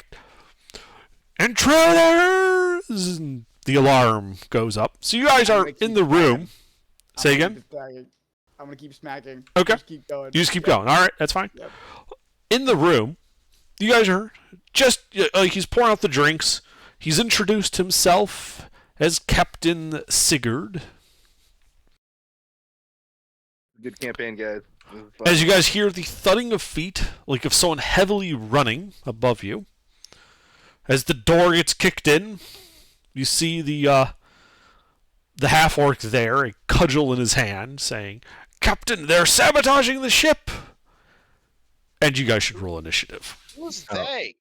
Intruders! The alarm goes up. So you guys are in the room. Say again? I'm gonna keep smacking. Okay. Just keep going. You just keep going. All right, that's fine. Yep. In the room, you guys are just like he's pouring out the drinks. He's introduced himself as Captain Sigurd. Good campaign, guys. This is fun. As you guys hear the thudding of feet, like of someone heavily running above you. As the door gets kicked in, you see the half-orc there, a cudgel in his hand, saying, Captain, they're sabotaging the ship! And you guys should roll initiative. Who's Oh. they?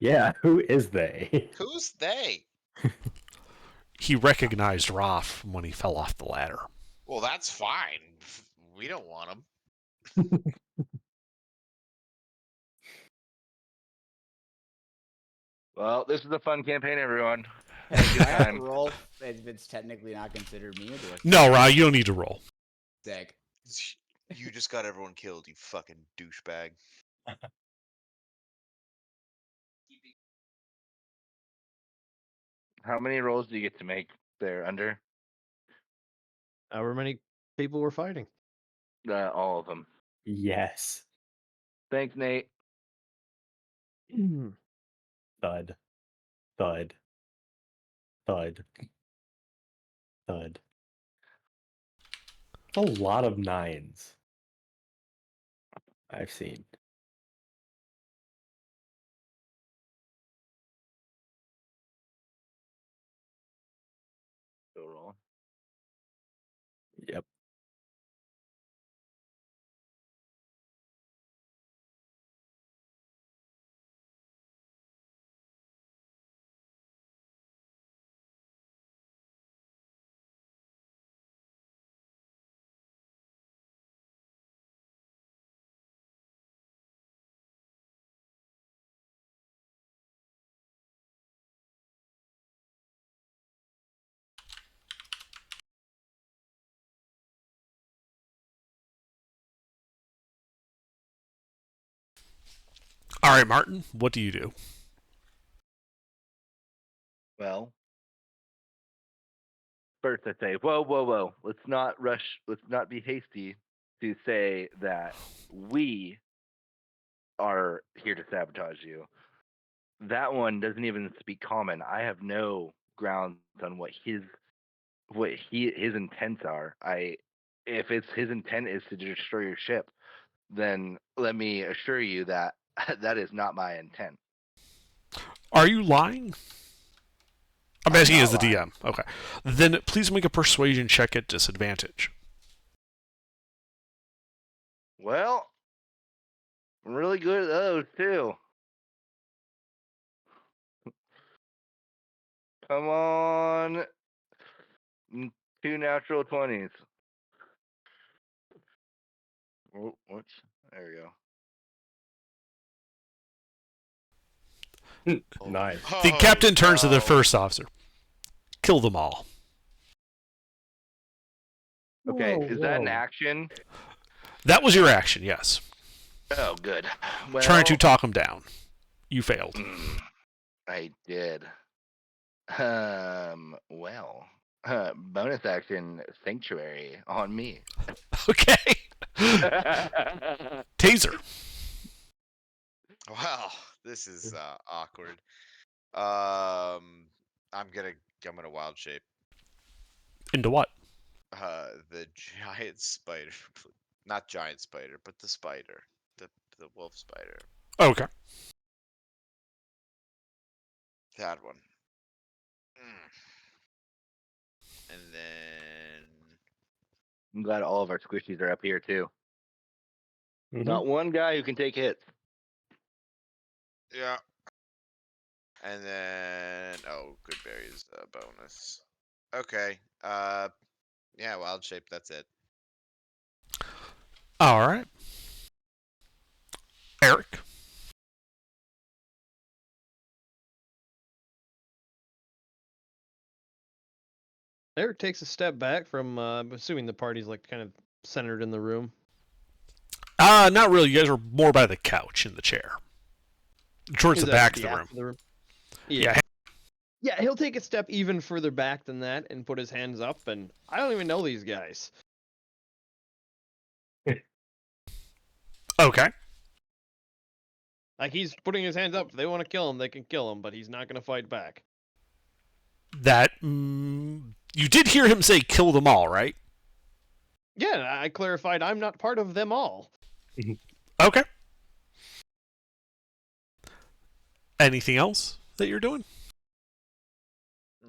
Yeah, who is they? Who's they? He recognized Roth when he fell off the ladder. Well, that's fine. We don't want them. Well, this is a fun campaign, everyone. Do I have to time. roll if it's technically not considered me? Or do I No, Ra, you don't need to roll. Sick. You just got everyone killed, you fucking douchebag. How many rolls do you get to make there under? However many people were fighting. All of them. Yes. Thanks, Nate. Thud. Thud. Thud. Thud. A lot of 9s. I've seen. Still rolling. Yep. All right, Martin, what do you do? Well, first I say, whoa, whoa, whoa. Let's not rush. Let's not be hasty to say that we are here to sabotage you. That one doesn't even speak common. I have no grounds on what his intents are. If it's his intent is to destroy your ship, then let me assure you that that is not my intent. Are you lying? I'm I'm asking you not as the lying. DM. Okay. Then please make a persuasion check at disadvantage. Well, I'm really good at those too. Come on. 2 natural 20s. Oh, whoops. There we go. Nice. The Oh, captain turns to the no. first officer. Kill them all. Okay, Whoa, is that an whoa. action? That was your action, yes. Oh, good. Well, Trying to talk him down. You failed. I did. Well, bonus action sanctuary on me. Okay. Taser. Wow, this is awkward. I'm gonna wild shape. Into what? The giant spider, not giant spider, but the spider, the wolf spider. Okay. That one. And then I'm glad all of our squishies are up here too. Mhm. Not one guy who can take hits. yeah. And then good berry is a bonus. Okay. Yeah, wild shape. That's it. All right. Eric. Eric takes a step back from, I'm assuming the party's like kind of centered in the room. Not really. You guys are more by the couch in the chair. Towards Is the that back of the room. room? Yeah. Yeah, he'll take a step even further back than that and put his hands up, and I don't even know these guys. Okay. Like, he's putting his hands up. If they want to kill him, they can kill him, but he's not going to fight back. That you did hear him say kill them all, right? Yeah, I clarified I'm not part of them all. Okay. Anything else that you're doing?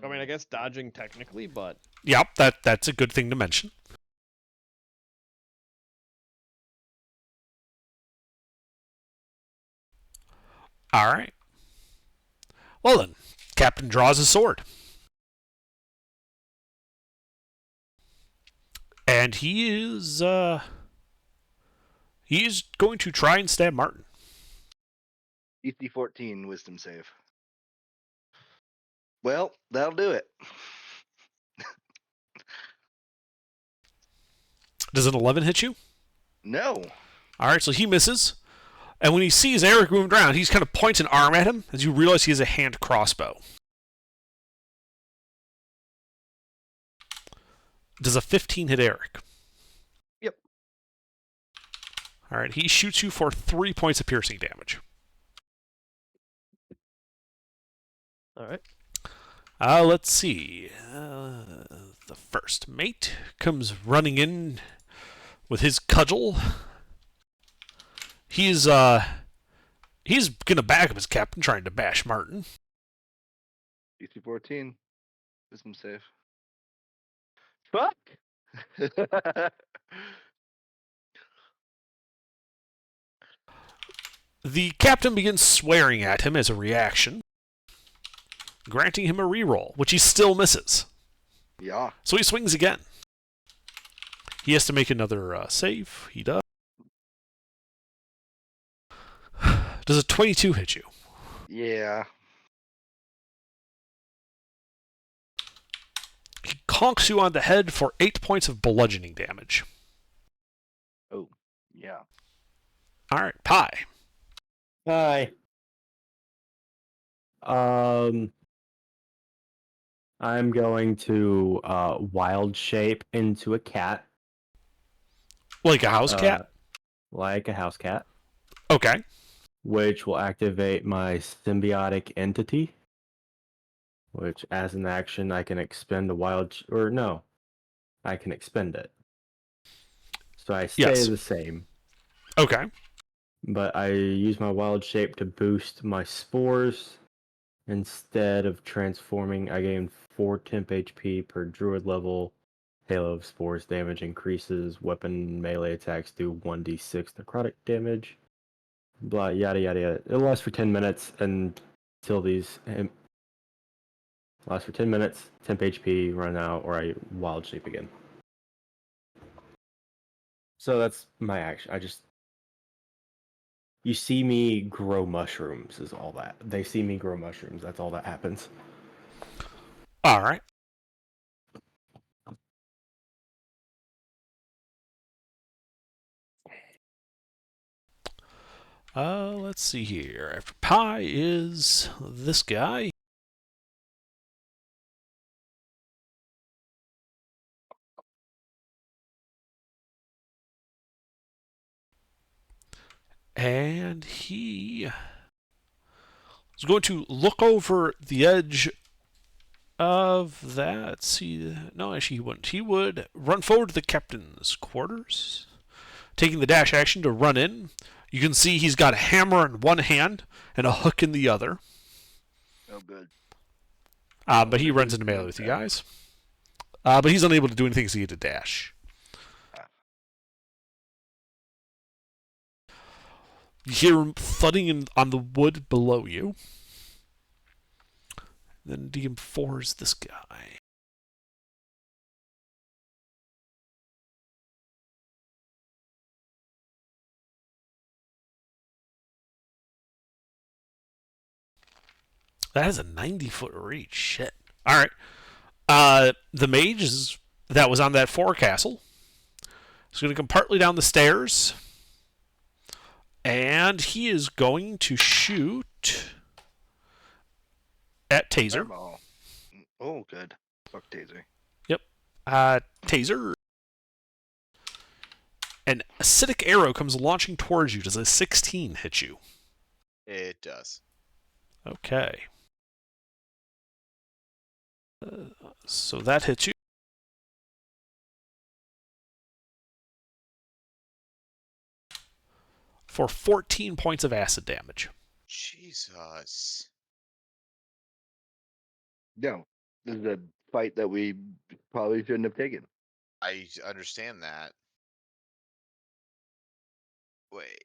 I mean, I guess dodging technically, but Yep, that's a good thing to mention. All right. Well then, Captain draws his sword. And he's going to try and stab Martin. DC 14 wisdom save. Well, that'll do it. Does an 11 hit you? No. All right, so he misses. And when he sees Eric moving around, he's kind of points an arm at him as you realize he has a hand crossbow. Does a 15 hit Eric? Yep. All right, he shoots you for 3 points of piercing damage. all right. Let's see. The first mate comes running in with his cudgel. He's gonna back up his captain, trying to bash Martin. DC 14 wisdom save. Fuck. The captain begins swearing at him as a reaction, granting him a reroll, which he still misses. Yeah. So he swings again. He has to make another save. He does. Does a 22 hit you? Yeah. He conks you on the head for 8 points of bludgeoning damage. Oh, yeah. All right, Pie. Hi. I'm going to wild shape into a cat. Like a house cat? Like a house cat, Okay. which will activate my symbiotic entity. Which, as an action, I can expend a I can expend it. So I stay Yes. the same, Okay. but I use my wild shape to boost my spores. Instead of transforming, I gain 4 temp HP per druid level. Halo of Spores damage increases. Weapon melee attacks do 1d6 necrotic damage. Blah, yada yada yada. It lasts for 10 minutes until these lasts for 10 minutes. Temp HP run out, or I wild shape again. So that's my action. You see me grow mushrooms is all that. They see me grow mushrooms. That's all that happens. All right. Let's see here. After Pi is this guy. And he is going to look over the edge of that. Let's see. No, actually, he wouldn't. He would run forward to the captain's quarters, taking the dash action to run in. You can see he's got a hammer in one hand and a hook in the other. Oh, good. But he runs into melee with you guys. But he's unable to do anything because he had a dash. You hear him thudding on the wood below you. Then DM4 is this guy. That is a 90-foot reach. Shit. All right. The mage that was on that forecastle is going to come partly down the stairs, and he is going to shoot at Taser. Fireball. Oh, good. Fuck Taser. Yep. Taser. An acidic arrow comes launching towards you. Does a 16 hit you? It does. Okay. So that hits you. For 14 points of acid damage. Jesus. No, this is a fight that we probably shouldn't have taken. I understand that. Wait.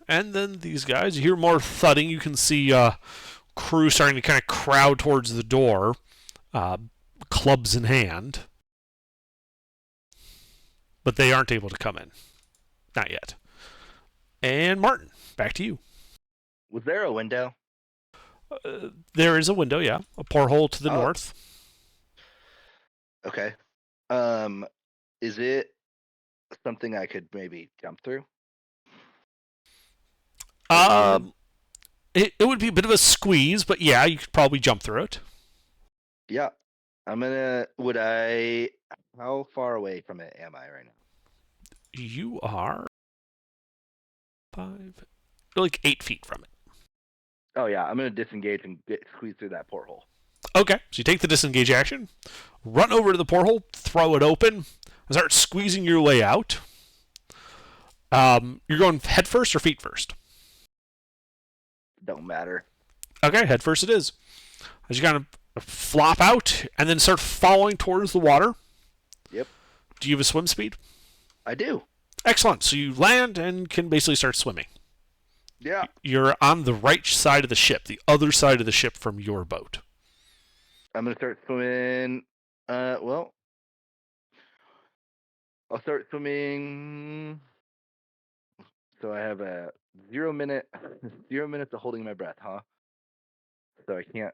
And then these guys, you hear more thudding. You can see crew starting to kind of crowd towards the door, clubs in hand. But they aren't able to come in. Not yet. And Martin, back to you. Was there a window? There is a window, yeah. A porthole to the north. Okay. Is it something I could maybe jump through? It would be a bit of a squeeze, but yeah, you could probably jump through it. Yeah. How far away from it am I right now? You are 5, you're like 8 feet from it. Oh yeah, I'm gonna disengage and squeeze through that porthole. Okay, so you take the disengage action, run over to the porthole, throw it open, and start squeezing your way out. You're going head first or feet first? Don't matter. Okay, head first it is. As you kind of flop out and then start falling towards the water. Yep. Do you have a swim speed? I do. Excellent. So you land and can basically start swimming. Yeah. You're on the right side of the ship, the other side of the ship from your boat. I'm gonna start swimming. Well, I'll start swimming. So I have a 0 minute, 0 minutes of holding my breath, huh? So I can't.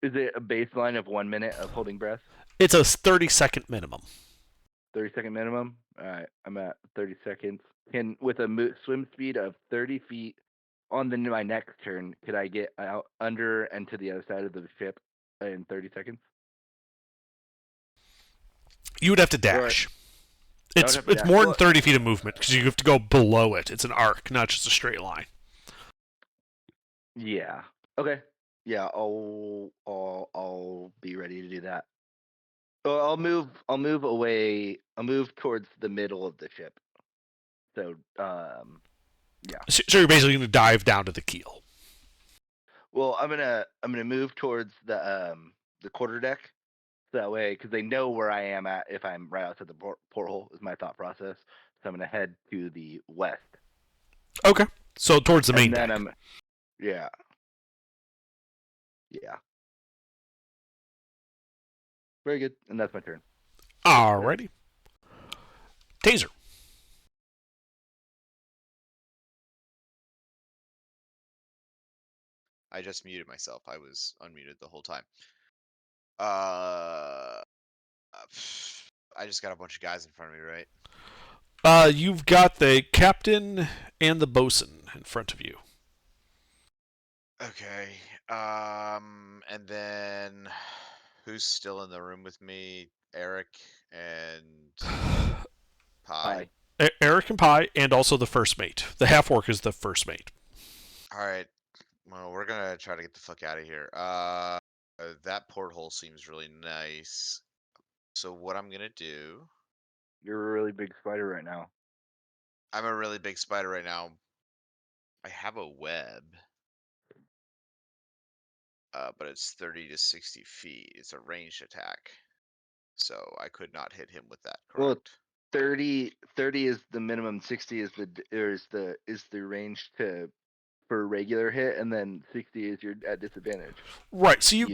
Is it a baseline of 1 minute of holding breath? It's a 30-second minimum. 30-second minimum. All right, I'm at 30 seconds. With a swim speed of 30 feet on my next turn, could I get out under and to the other side of the ship in 30 seconds? You would have to dash. It's dash. more than 30 feet of movement because you have to go below it. It's an arc, not just a straight line. Yeah. Okay. Yeah, I'll be ready to do that. I'll move away. I'll move towards the middle of the ship. So yeah. So you're basically going to dive down to the keel. Well, I'm gonna move towards the quarterdeck. So that way, because they know where I am at if I'm right outside the porthole, is my thought process. So I'm gonna head to the west. Okay. So towards the main deck. deck. Yeah. Yeah. Very good. And that's my turn. Alrighty. Taser. I just muted myself. I was unmuted the whole time. I just got a bunch of guys in front of me, right? You've got the captain and the bosun in front of you. Okay. And then who's still in the room with me? Eric and Pie. Eric and Pie, and also the first mate. The half-orc is the first mate. All right. Well, we're gonna try to get the fuck out of here. That porthole seems really nice. So what I'm gonna do? You're a really big spider right now. I'm a really big spider right now. I have a web. But it's 30 to 60 feet. It's a ranged attack. So I could not hit him with that, Well, correct? 30 is the minimum, 60 is the range for a regular hit, and then 60 is you're at disadvantage. Right. So you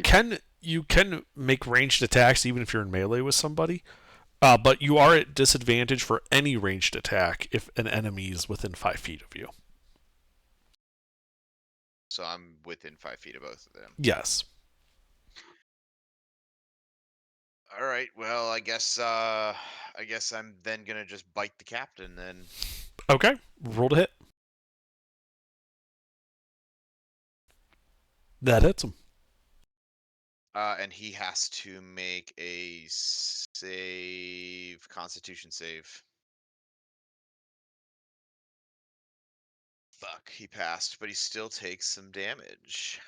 You- can make ranged attacks even if you're in melee with somebody. But you are at disadvantage for any ranged attack if an enemy is within 5 feet of you. So I'm within 5 feet of both of them. Yes. All right. Well, I guess I'm then gonna just bite the captain then. Okay. Roll to hit. That hits him. And he has to make a save, Constitution save. Fuck, he passed, but he still takes some damage.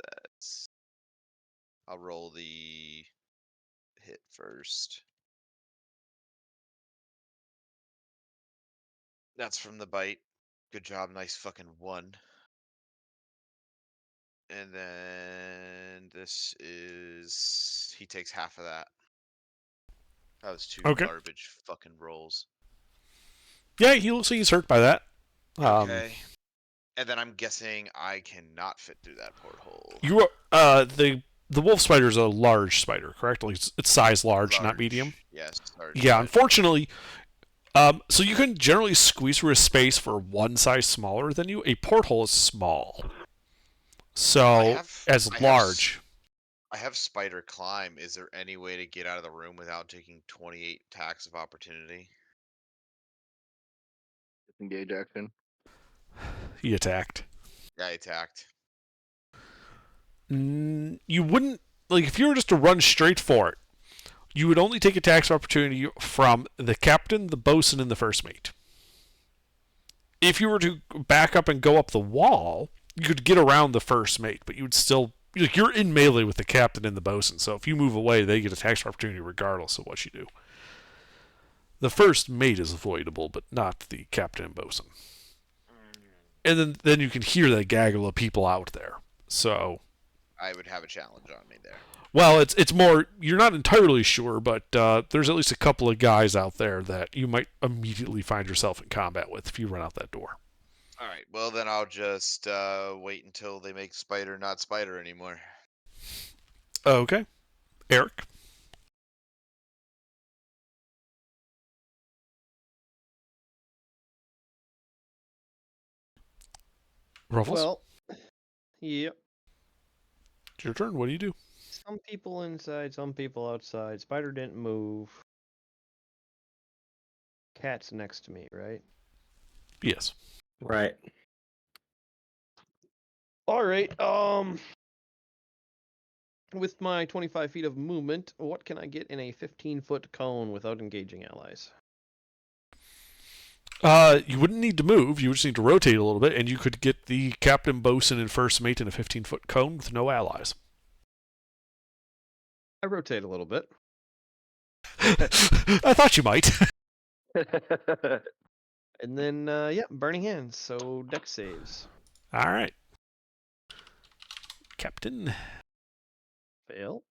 That's. I'll roll the hit first. That's from the bite. Good job, nice fucking one. And then this is he takes half of that. That was 2 Okay. garbage fucking rolls. Yeah, he looks like he's hurt by that. Okay. And then I'm guessing I cannot fit through that porthole. You the wolf spider is a large spider, correct? Like it's size large, not medium. Yes, large. Yeah, size. unfortunately, so you can generally squeeze through a space for one size smaller than you. A porthole is small, so as large. I have spider climb. Is there any way to get out of the room without taking 28 attacks of opportunity? Disengage action. He attacked. Yeah, I attacked. You wouldn't like if you were just to run straight for it. You would only take attacks of opportunity from the captain, the bosun, and the first mate. If you were to back up and go up the wall, you could get around the first mate, but you would still like you're in melee with the captain and the bosun. So if you move away, they get attacks of opportunity regardless of what you do. The first mate is avoidable, but not the captain and bosun. And then you can hear the gaggle of people out there. So I would have a challenge on me there. well, it's more you're not entirely sure, but there's at least a couple of guys out there that you might immediately find yourself in combat with if you run out that door. All right. Well, then I'll just wait until they make spider not spider anymore. Okay, Eric. Ruffles, Well, yep. it's your turn. What do you do? Some people inside, some people outside. Spider didn't move. Cat's next to me, right? Yes. Right. All right. With my 25 feet of movement, what can I get in a 15-foot cone without engaging allies? You wouldn't need to move. You would just need to rotate a little bit, and you could get the captain, bosun, and first mate in a 15-foot cone with no allies. I rotate a little bit. I thought you might. And then, yeah, burning hands. So deck saves. All right. Captain, Fail.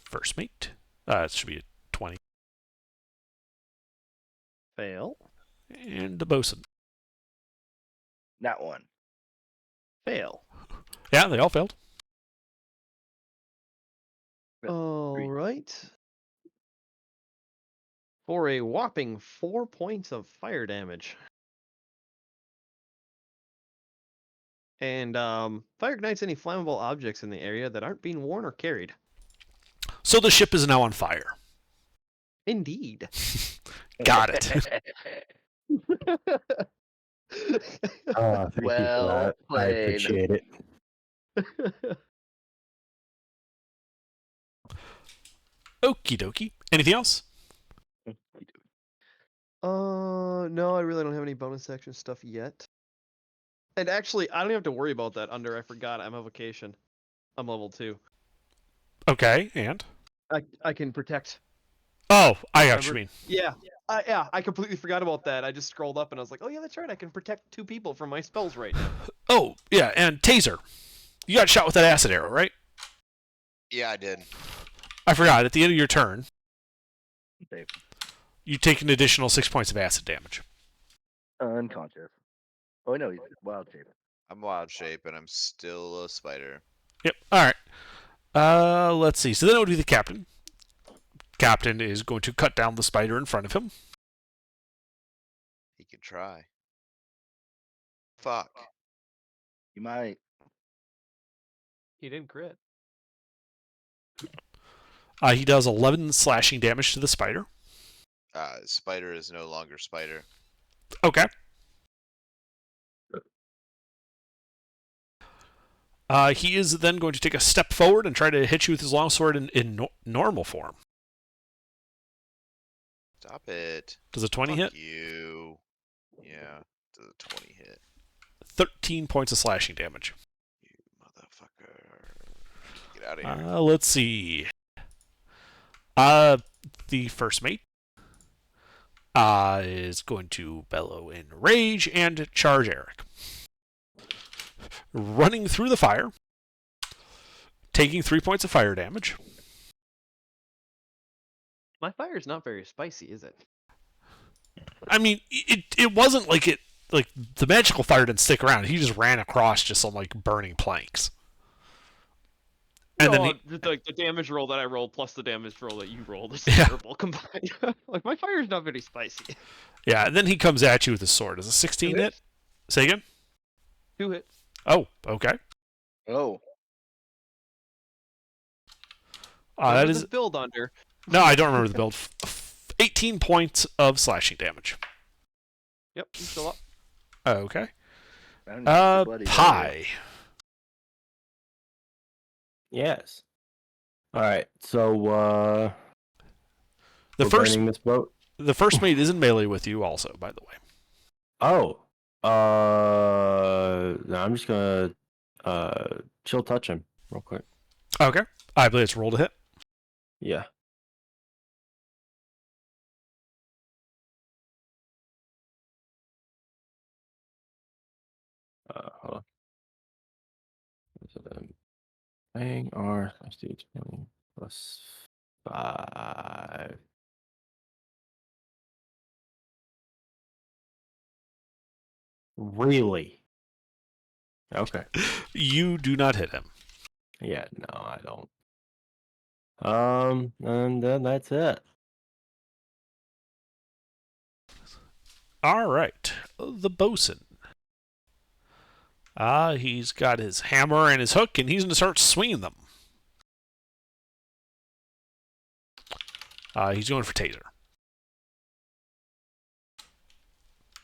first mate. It should be a 20. Fail. And the bosun. Not one. Fail. Yeah, they all failed. All right. For a whopping 4 points of fire damage. And fire ignites any flammable objects in the area that aren't being worn or carried. So the ship is now on fire. Indeed. Got it. Thank you for Well that. I played. appreciate it. Okie dokie. Anything else? No, I really don't have any bonus action stuff yet. And actually, I don't have to worry about that under. I forgot I'm on vacation. I'm level 2. Okay, and? I can protect. Oh, I got what you mean. Yeah. I completely forgot about that. I just scrolled up and I was like, oh yeah, that's right. I can protect 2 people from my spells right now. Oh, yeah, and taser. You got shot with that acid arrow, right? Yeah, I did. I forgot. At the end of your turn, Save. you take an additional 6 points of acid damage. Unconscious. Oh no, he's wild shape. I'm wild shape and I'm still a spider. Yep. All right. Let's see. So then it would be the captain. Captain is going to cut down the spider in front of him. He could try. Fuck. You might. He didn't crit. He does 11 slashing damage to the spider. Spider is no longer spider. Okay. He is then going to take a step forward and try to hit you with his longsword in normal form. Stop it. Does a 20 Fuck hit? you. Yeah. Does a 20 hit. 13 points of slashing damage. You motherfucker. Get out of here. Let's see. The first mate is going to bellow in rage and charge Eric. Running through the fire, taking 3 points of fire damage. My fire's not very spicy, is it? I mean, it wasn't like it like the magical fire didn't stick around. He just ran across just some like burning planks. And no, then the damage roll that I rolled plus the damage roll that you rolled is Yeah. terrible combined. Like my fire's not very spicy. yeah, and then he comes at you with his sword. Is a 16 hit? Say again? 2 hits. Oh, okay. Oh. What That was is this build under? no, I don't remember the build. 18 points of slashing damage. Yep, he's still up. Okay. I don't know, he's bloody, Pie. Yes. All right. So The we're first burning this boat. the first mate is in melee with you also, by the way. Oh. No, I'm just gonna chill touch him real quick. Okay. I believe it's roll to hit. Yeah. Hold on. So then, bang R plus D20 plus 5. Really? Okay. You do not hit him. Yeah, no, I don't. And then that's it. All right. The bosun. He's got his hammer and his hook, and he's going to start swinging them. He's going for taser.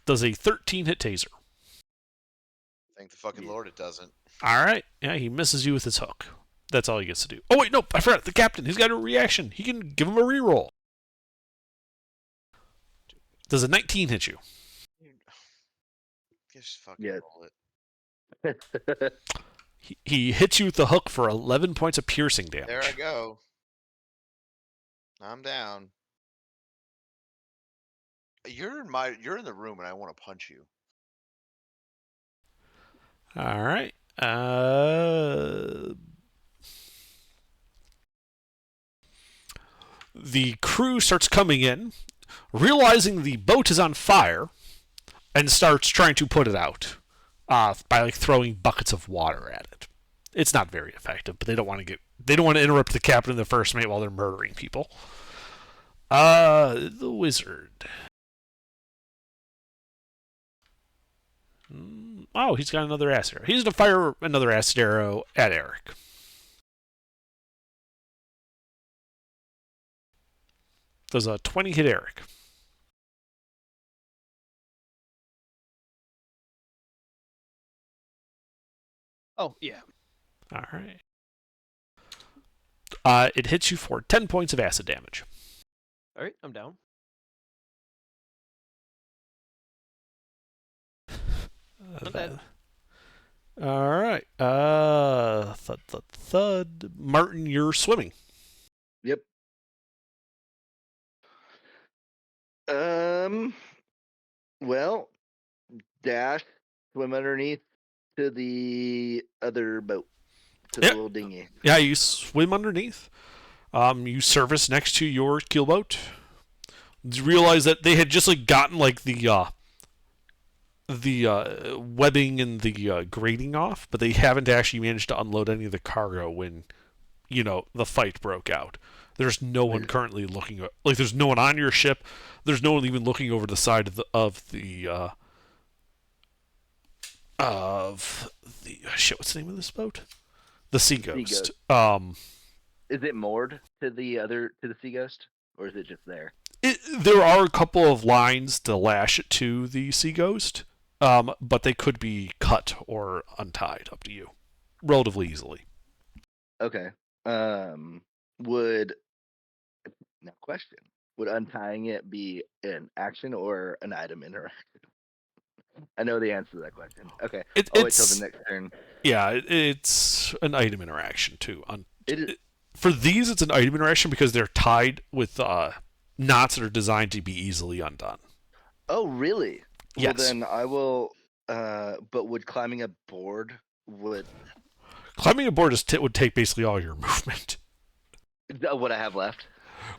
Does a 13 hit taser. Thank the fucking Lord it doesn't. All right. Yeah, he misses you with his hook. That's all he gets to do. Oh, wait, no, I forgot. The captain, he's got a reaction. He can give him a reroll. Does a 19 hit you? Just fucking Yes. roll it. He hits you with the hook for 11 points of piercing damage. There I go. I'm down. You're in the room and I want to punch you. All right. The crew starts coming in, realizing the boat is on fire, and starts trying to put it out by like throwing buckets of water at it. It's not very effective, but they don't want to interrupt the captain and the first mate while they're murdering people. The wizard. Oh, he's got another acid arrow. He's going to fire another acid arrow at Eric. Does a 20 hit Eric? Oh, yeah. All right. It hits you for 10 points of acid damage. All right, I'm down. I'm dead. All right. Thud, thud, thud. Martin, you're swimming. Yep. Well, dash, swim underneath to the other boat, to the Yeah. little dinghy. Yeah, you swim underneath. You surface next to your keelboat. You realize that they had just gotten the webbing and the grating off, but they haven't actually managed to unload any of the cargo when the fight broke out. There's no one currently looking. There's no one on your ship. There's no one even looking over the side of the shit. What's the name of this boat? The Sea Ghost. Is it moored to the Sea Ghost, or is it just there? There are a couple of lines to lash it to the Sea Ghost, but they could be cut or untied, up to you, relatively easily. Okay. Would now question: would untying it be an action or an item interaction? I know the answer to that question. Okay, I'll wait till the next turn. Yeah, it's an item interaction too. It is. For these, it's an item interaction because they're tied with knots that are designed to be easily undone. Oh, really? Yes. Well, then I will. But would climbing a board would Climbing a board would take basically all your movement. what I have left?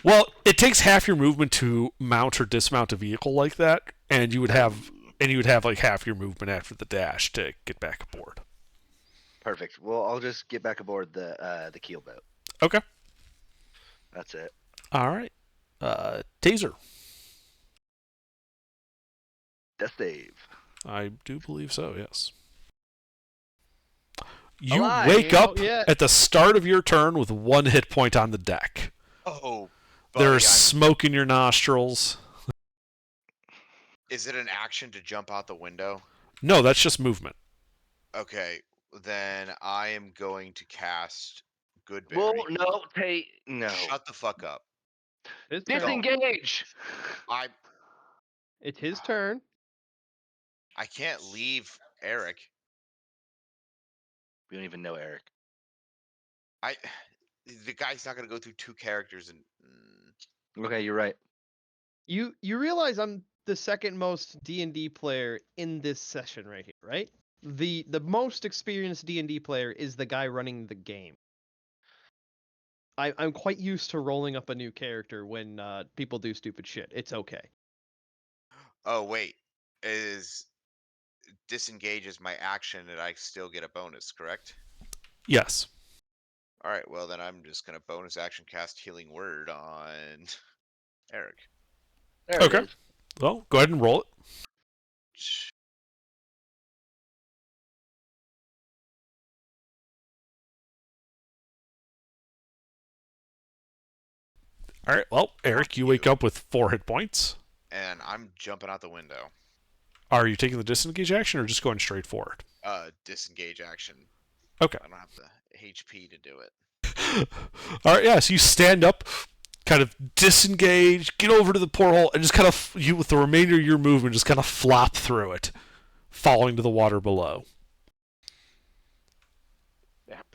Well, it takes half your movement to mount or dismount a vehicle like that, and you would have like half your movement after the dash to get back aboard. Perfect. Well, I'll just get back aboard the keel boat. Okay. That's it. All right. Taser. Death save. I do believe so, yes. You Alive. wake up Yeah. at the start of your turn with 1 hit point on the deck. Oh, buddy, There's smoke in your nostrils. Is it an action to jump out the window? No, that's just movement. Okay, then I am going to cast Goodberry. Well, no, no. Shut the fuck up. His turn. Disengage. It's his turn. I can't leave Eric. We don't even know Eric. The guy's not gonna go through 2 characters and. Okay, you're right. You realize I'm the second most D&D player in this session right here, right? The most experienced D&D player is the guy running the game. I'm quite used to rolling up a new character when people do stupid shit. It's okay. Oh wait, is disengage is my action and I still get a bonus, correct? Yes. All right, well then I'm just gonna bonus action cast Healing Word on Eric. There Okay. it is. Well, go ahead and roll it. All right. Well, Eric, you wake up with 4 hit points. And I'm jumping out the window. Are you taking the disengage action or just going straight forward? Disengage action. Okay. I don't have the HP to do it. All right. Yeah. So you stand up, kind of disengage, get over to the porthole, and just kind of with the remainder of your movement, just kind of flop through it, falling to the water below. Yep.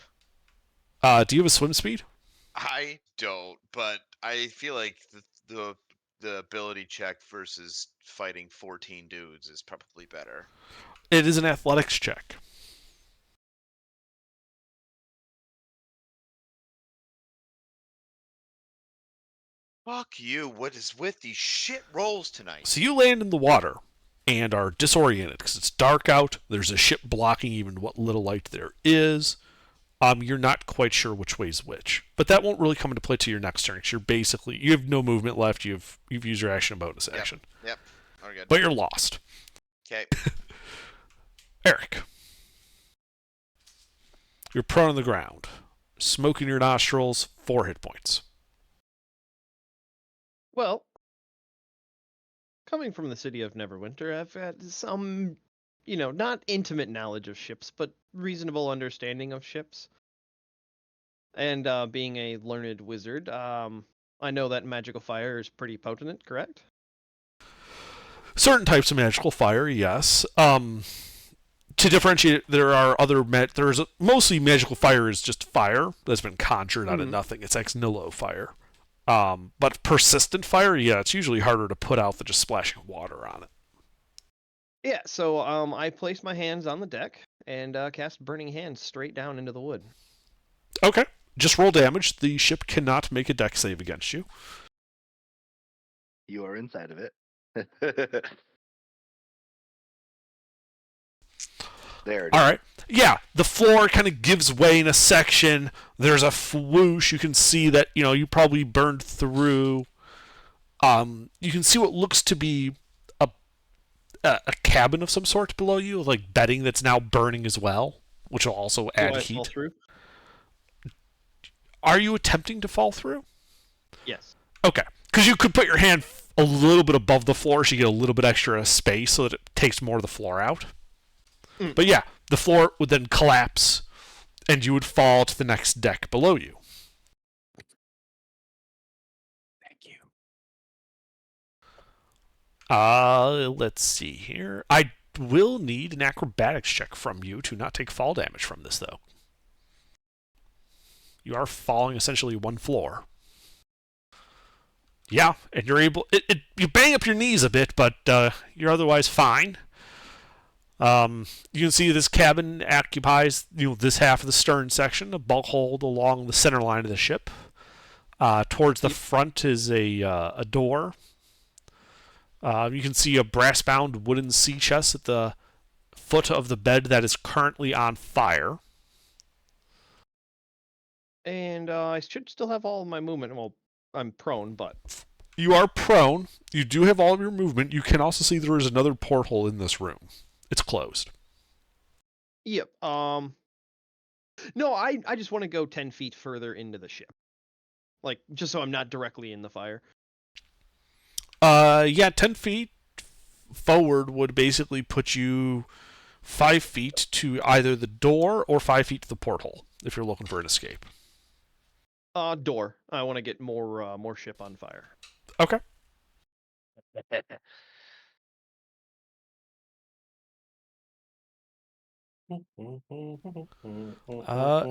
Do you have a swim speed? I don't, but I feel like the ability check versus fighting 14 dudes is probably better. It is an athletics check. Fuck you. What is with these shit rolls tonight? So you land in the water and are disoriented because it's dark out. There's a ship blocking even what little light there is. You're not quite sure which way's which, but that won't really come into play to your next turn. Because you have no movement left. You've used your action and bonus action. Yep. We're good. But you're lost. Okay. Eric, you're prone on the ground, smoke in your nostrils, 4 hit points. Well, coming from the city of Neverwinter, I've had some not intimate knowledge of ships, but reasonable understanding of ships. And being a learned wizard, I know that magical fire is pretty potent, correct? Certain types of magical fire, yes. To differentiate, there are other. There's mostly magical fire is just fire that's been conjured out of nothing. It's ex nihilo fire. But persistent fire, yeah, it's usually harder to put out than just splashing water on it. Yeah, so I place my hands on the deck and cast Burning Hands straight down into the wood. Okay. Just roll damage. The ship cannot make a deck save against you. You are inside of it. There it is. All right. Yeah, the floor kind of gives way in a section. There's a whoosh. You can see that, you probably burned through. You can see what looks to be a cabin of some sort below you, like bedding that's now burning as well, which will also add Do I heat. fall through? Are you attempting to fall through? Yes. Okay. Because you could put your hand a little bit above the floor so you get a little bit extra space so that it takes more of the floor out. But yeah, the floor would then collapse and you would fall to the next deck below you. Thank you. Let's see here. I will need an acrobatics check from you to not take fall damage from this, though. You are falling essentially one floor. Yeah, and you're able. You bang up your knees a bit, but you're otherwise fine. You can see this cabin occupies this half of the stern section, a bulk hold along the center line of the ship. Towards the front is a door. You can see a brass-bound wooden sea chest at the foot of the bed that is currently on fire. And I should still have all of my movement. Well, I'm prone, but... You are prone. You do have all of your movement. You can also see there is another porthole in this room. It's closed. Yep. No, I just want to go 10 feet further into the ship. Like, just so I'm not directly in the fire. Yeah, 10 feet forward would basically put you 5 feet to either the door or 5 feet to the porthole if you're looking for an escape. Door. I want to get more ship on fire. Okay.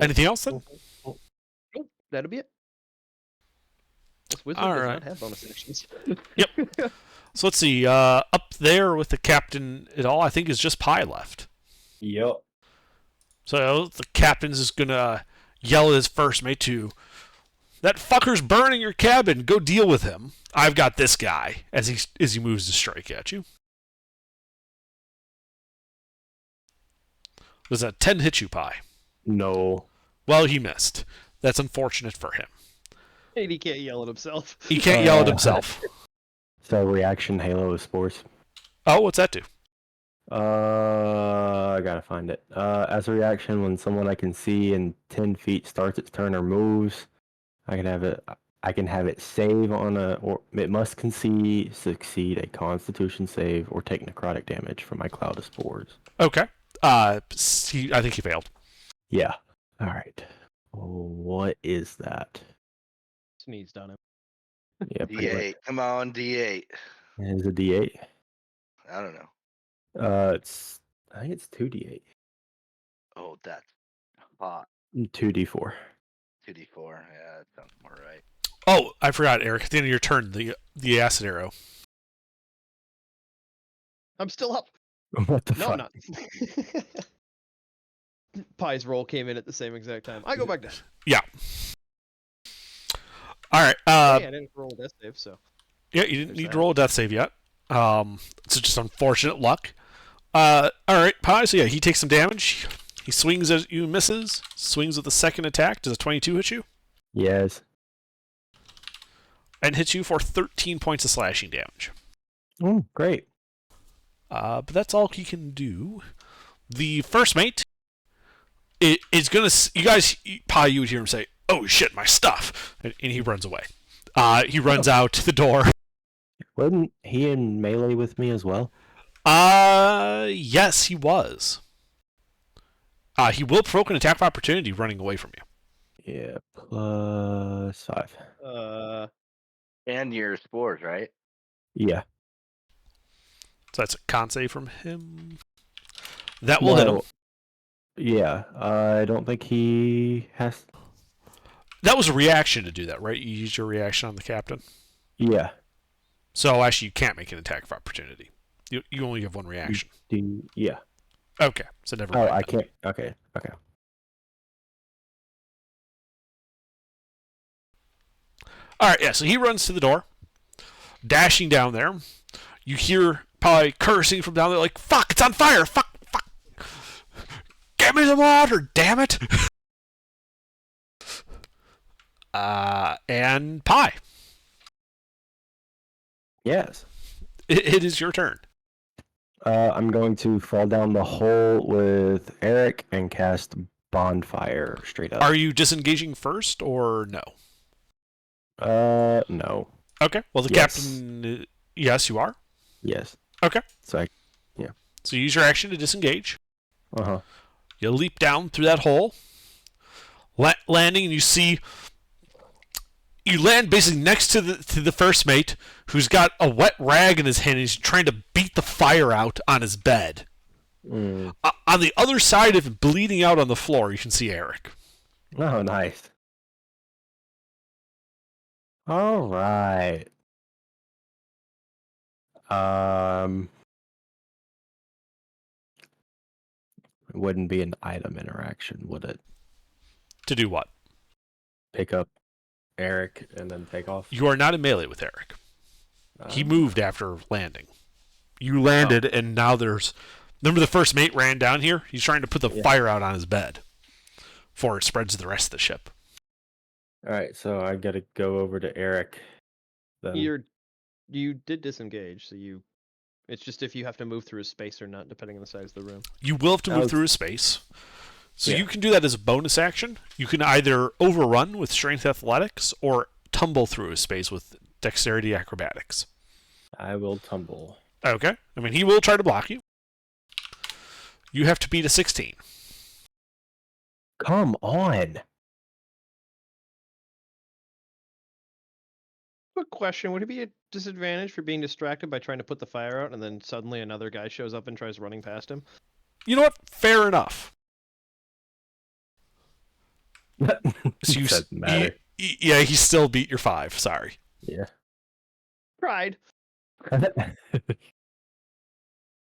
Anything else then? Nope, that'll be it. This wizard All does right. not have bonus actions. Yep. So let's see. Up there with the captain, it all I think is just Pie left. Yep. So the captain's is gonna yell at his first mate to, "That fucker's burning your cabin. Go deal with him. I've got this guy." As he moves to strike at you. Does a 10 hit you, Pie? No. Well, he missed. That's unfortunate for him. And he can't yell at himself. He can't yell at himself. So reaction Halo of Spores. Oh, what's that do? I gotta find it. As a reaction, when someone I can see in 10 feet starts its turn or moves, I can have it save on or it must succeed a Constitution save or take necrotic damage from my cloud of spores. Okay. I think he failed. Yeah. All right. What is that? Sneezed on him. Yeah, pretty much. D8. Come on, D8. It is a D8. I don't know. I think it's 2D8. Oh, that's hot. 2D4. 2D4. Yeah, that sounds more right. Oh, I forgot, Eric. At the end of your turn, the acid arrow. I'm still up. What the No, fuck? I'm not. Pie's roll came in at the same exact time. I go back down. Yeah. All right. Hey, I didn't roll a death save, so. Yeah, you didn't There's need that. to roll a death save yet. It's just unfortunate luck. All right, Pie. So yeah, he takes some damage. He swings at you, misses. Swings with a second attack. Does a 22 hit you? Yes. And hits you for 13 points of slashing damage. Oh, great. But that's all he can do. The first mate is gonna. You guys, Pie, you would hear him say, "Oh shit, my stuff," and he runs away. He runs out to the door. Wasn't he in melee with me as well? Yes, he was. He will provoke an attack of opportunity running away from you. Yeah, +5. And your spores, right? Yeah. So that's a con save from him. That will hit him. Yeah, I don't think he has. That was a reaction to do that, right? You used your reaction on the captain. Yeah. So actually, you can't make an attack of opportunity. You only have one reaction. Yeah. Okay, so never Oh, mind. I then. can't. Okay. All right, yeah. So he runs to the door, dashing down there. You hear probably cursing from down there, like "Fuck! It's on fire! Fuck! Fuck! Get me some water! Damn it!" And Pie, Yes. it is your turn. I'm going to fall down the hole with Eric and cast Bonfire straight up. Are you disengaging first or no? No. Okay. Well, the Yes. captain. Yes, you are. Yes. Okay. So So use your action to disengage. Uh-huh. You leap down through that hole, landing, and you land basically next to the first mate, who's got a wet rag in his hand. And he's trying to beat the fire out on his bed. Mm. On the other side of him, bleeding out on the floor, you can see Eric. Oh, nice. All right. It wouldn't be an item interaction, would it? To do what? Pick up Eric and then take off. You are not in melee with Eric. He Oh. moved after landing. You landed, and now there's. Remember the first mate ran down here? He's trying to put the fire out on his bed before it spreads to the rest of the ship. All right, so I gotta go over to Eric. Then. You did disengage, so it's just if you have to move through a space or not, depending on the size of the room. You will have to move through a space. So you can do that as a bonus action. You can either overrun with strength athletics or tumble through a space with dexterity acrobatics. I will tumble. Okay. I mean, he will try to block you. You have to beat a 16. Come on. Quick question: would it be a disadvantage for being distracted by trying to put the fire out, and then suddenly another guy shows up and tries running past him? You know what? Fair enough. So Doesn't matter. Yeah, he still beat your 5. Sorry. Yeah. Tried.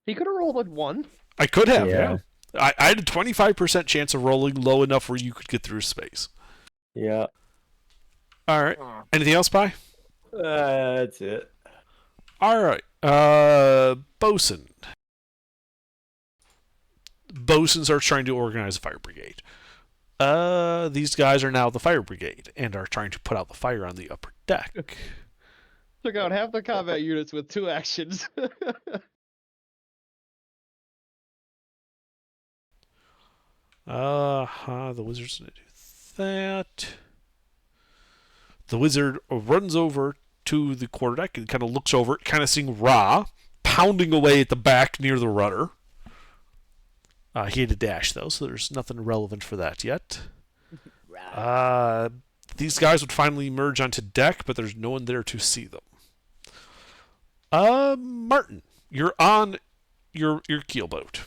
He could have rolled like 1. I could have, Yeah. I had a 25% chance of rolling low enough where you could get through space. Yeah. All right. Anything else, Pie? That's it. All right. Bosun. Bosun starts trying to organize a fire brigade. These guys are now the fire brigade and are trying to put out the fire on the upper deck. Took out half the combat units with 2 actions. The wizard's gonna do that. The wizard runs over to the quarterdeck and kind of looks over it, kind of seeing Ra pounding away at the back near the rudder. He had a dash, though, so there's nothing relevant for that yet. These guys would finally emerge onto deck, but there's no one there to see them. Martin, you're on your keelboat.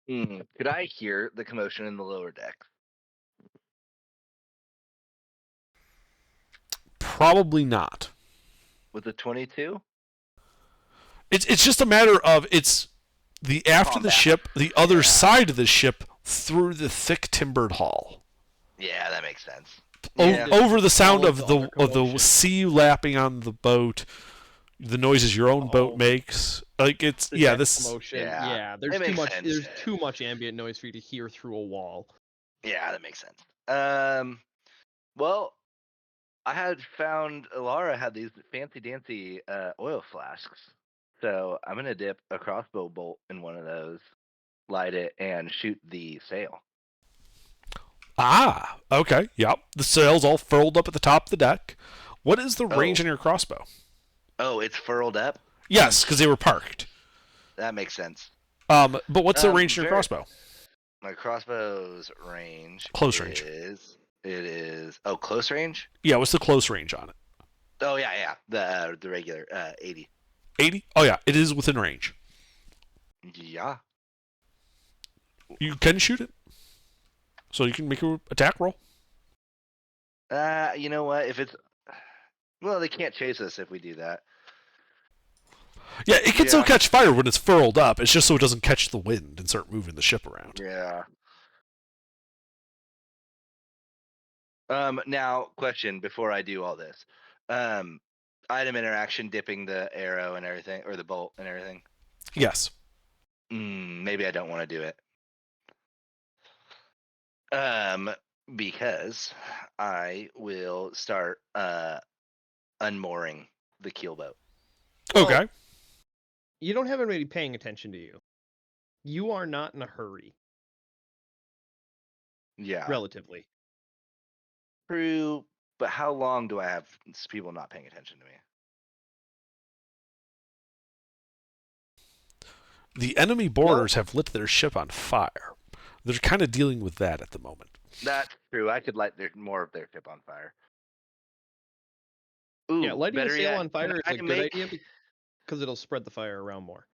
Could I hear the commotion in the lower deck? Probably not. With the 22? It's just a matter of it's the after the ship, the other side of the ship through the thick timbered hull. Yeah, that makes sense. Over the sound of the commotion. sea lapping on the boat, the noises your own boat makes. Like it's this. Commotion. Yeah, Yeah, there's it too makes much. sense. There's too much ambient noise for you to hear through a wall. Yeah, that makes sense. Well, I had found Alara had these fancy dancy oil flasks, so I'm gonna dip a crossbow bolt in one of those, light it, and shoot the sail. Ah, okay, yep. The sail's all furled up at the top of the deck. What is the range on your crossbow? Oh, it's furled up. Yes, because they were parked. That makes sense. But what's the range in your Very- crossbow? My crossbow's range Close range. is close range. Yeah, what's the close range on it? Oh yeah, the regular 80. 80? Oh yeah, it is within range. Yeah. You can shoot it, so you can make an attack roll. You know what? If it's they can't chase us if we do that. Yeah, it can still Yeah. catch fire when it's furled up. It's just so it doesn't catch the wind and start moving the ship around. Yeah. Now, question before I do all this. Item interaction, dipping the arrow and everything, or the bolt and everything. Yes. Maybe I don't want to do it. Because I will start unmooring the keelboat. Well, Okay. You don't have anybody paying attention to you. You are not in a hurry, Yeah. relatively. True, but how long do I have people not paying attention to me? The enemy boarders have lit their ship on fire. They're kind of dealing with that at the moment. That's true. I could light more of their ship on fire. Ooh, Yeah, lighting a better sail yet, on fire can is I a good make- idea because it'll spread the fire around more.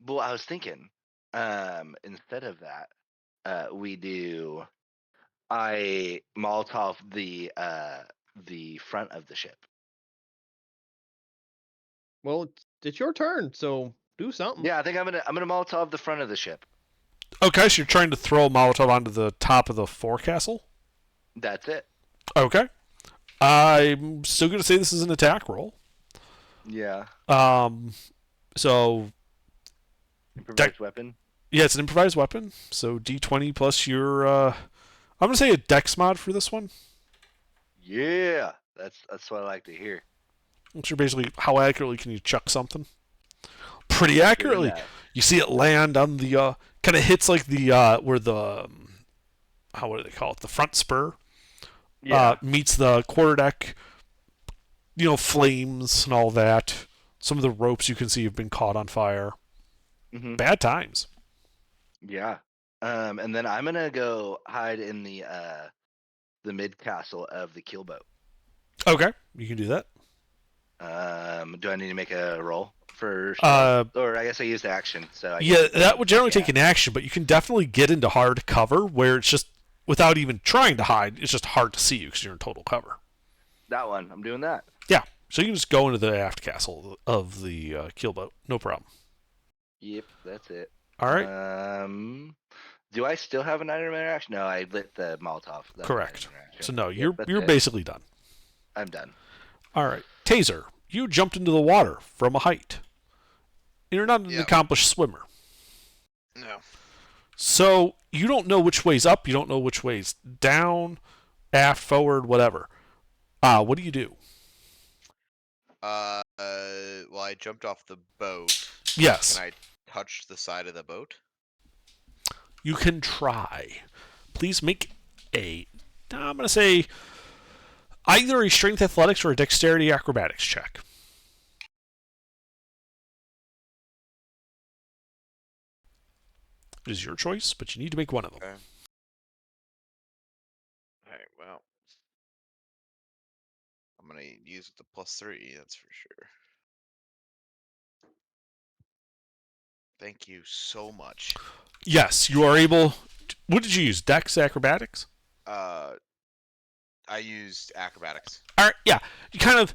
Well, I was thinking, instead of that, I Molotov the front of the ship. Well, it's your turn, so do something. Yeah, I think I'm gonna Molotov the front of the ship. Okay, so you're trying to throw a Molotov onto the top of the forecastle? That's it. Okay. I'm still going to say this is an attack roll. Yeah. So Improvised weapon. yeah, it's an improvised weapon. So D20 plus your I'm gonna say a Dex mod for this one. Yeah, that's what I like to hear. Which are basically how accurately can you chuck something? Pretty accurately. Doing that. You see it land on the kind of hits like the where the what do they call it? The front spur Yeah. meets the quarterdeck. You know, flames and all that. Some of the ropes you can see have been caught on fire. Mhm. Bad times. Yeah. And then I'm gonna go hide in the mid castle of the keelboat. Okay, you can do that. Do I need to make a roll for? Or I guess I used action. So Yeah, that would generally take an action, but you can definitely get into hard cover where it's just without even trying to hide. It's just hard to see you because you're in total cover. That one. I'm doing that. Yeah, so you can just go into the aft castle of the keelboat, no problem. Yep, that's it. All right. Do I still have an item interaction? No, I lit the Molotov. That's an Correct. item interaction. So no, Yep, that's you're it. basically done. I'm done. All right, Taser, you jumped into the water from a height. You're not an Yep. accomplished swimmer, No. so you don't know which way's up. You don't know which way's down, aft, forward, whatever. What do you do? Well, I jumped off the boat. Yes, Can I touch the side of the boat? you can try. Please make I'm going to say either a strength athletics or a dexterity acrobatics check. It is your choice, but you need to make one of them. Okay. Alright, well. I'm gonna use the +3, that's for sure. Thank you so much. Yes, you are able. What did you use? Dex acrobatics? I used acrobatics. All right, yeah. You kind of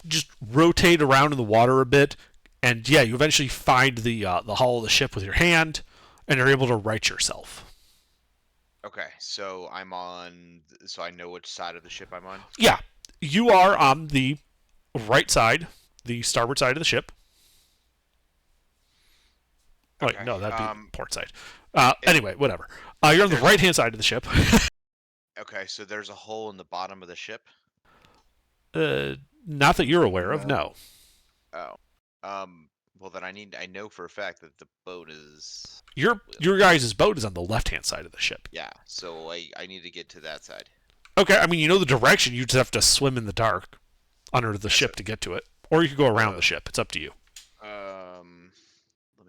just rotate around in the water a bit, and yeah, you eventually find the hull of the ship with your hand, and you're able to right yourself. Okay, so I'm on. So I know which side of the ship I'm on. Yeah, you are on the right side, the starboard side of the ship. Wait, Okay, no, that'd be port side. it- Anyway, whatever. You're on the right hand side of the ship. Okay, so there's a hole in the bottom of the ship. Not that you're aware of, no. Oh. Well, then I know for a fact that the boat is. Your guys' boat is on the left hand side of the ship. Yeah, so I need to get to that side. Okay, I mean, you know the direction. You just have to swim in the dark under the ship to get to it. Or you could go around the ship. It's up to you.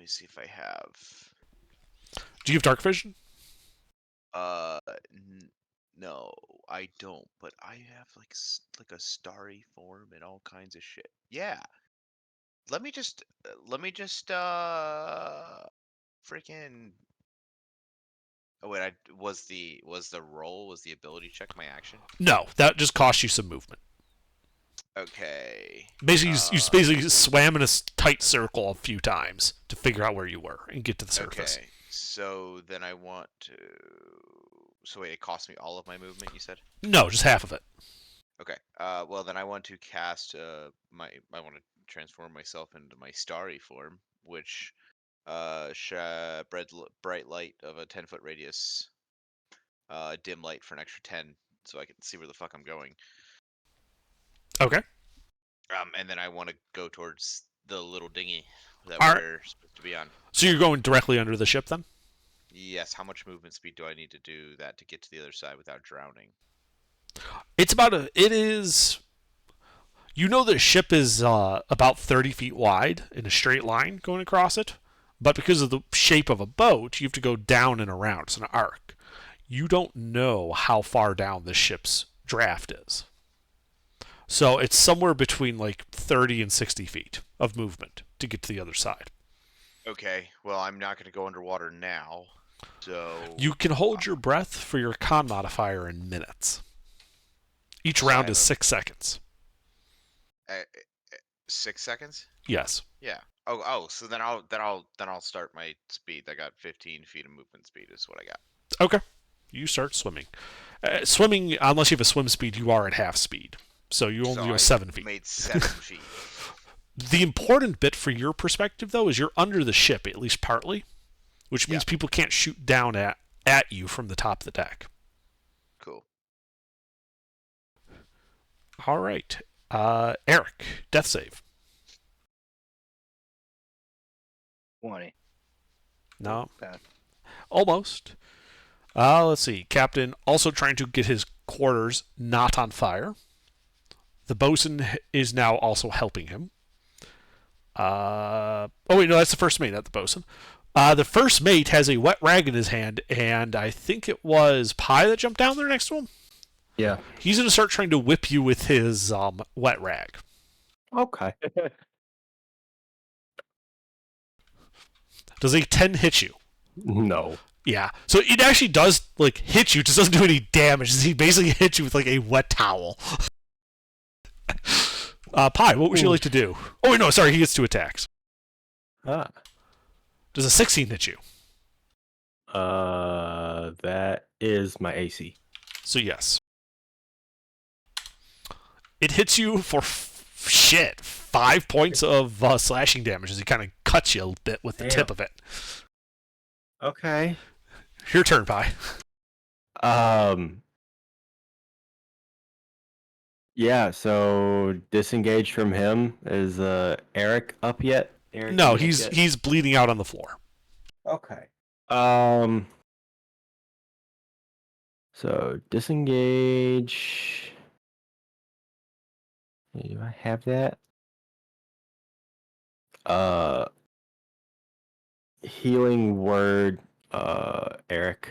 me see if I have. Do you have dark vision? No, I don't. But I have like a starry form and all kinds of shit. Yeah. Let me just freaking. Oh wait, was the roll, was the ability check my action? No, that just costs you some movement. Okay. Basically, you basically swam in a tight circle a few times to figure out where you were and get to the surface. Okay. So then I want to. So wait, it cost me all of my movement, you said? No, just half of it. Okay. Well then I want to cast I want to transform myself into my starry form, which bright light of a 10-foot radius, dim light for an extra 10, so I can see where the fuck I'm going. Okay. And then I want to go towards the little dinghy that All right. we're supposed to be on. So you're going directly under the ship then? Yes. How much movement speed do I need to do that to get to the other side without drowning? It is. You know the ship is about 30 feet wide in a straight line going across it, but because of the shape of a boat, you have to go down and around. It's an arc. You don't know how far down this ship's draft is. So it's somewhere between like 30 and 60 feet of movement to get to the other side. Okay. Well, I'm not going to go underwater now. So You can hold your breath for your con modifier in minutes. Each So round is 6 seconds. 6 seconds? Yes. Yeah. Oh. So then I'll start my speed. I got 15 feet of movement speed is what I got. Okay. You start swimming. Swimming, unless you have a swim speed, you are at half speed. So you only go 7 feet. Made 7 feet. The important bit for your perspective, though, is you're under the ship, at least partly, which means people can't shoot down at you from the top of the deck. Cool. All right. Eric, death save. 20. No. Pass. Almost. Let's see. Captain also trying to get his quarters not on fire. The bosun is now also helping him. Oh, wait, no, that's the first mate, not the bosun. The first mate has a wet rag in his hand, and I think it was Pi that jumped down there next to him. Yeah. He's going to start trying to whip you with his wet rag. Okay. Does a 10 hit you? No. Yeah. So it actually does like hit you, just doesn't do any damage. He basically hits you with like a wet towel. Pi, what would you like to do? Oh wait, no, sorry, he gets 2 attacks. Ah. Does a 16 hit you? That is my AC. So yes. It hits you for 5 points of slashing damage as he kind of cuts you a bit with the tip of it. Okay. Your turn, Pi. Yeah, so disengaged from him. Is Eric up yet? Eric No, up he's yet? he's bleeding out on the floor. Okay. So disengage. Do I have that? Healing word, Eric.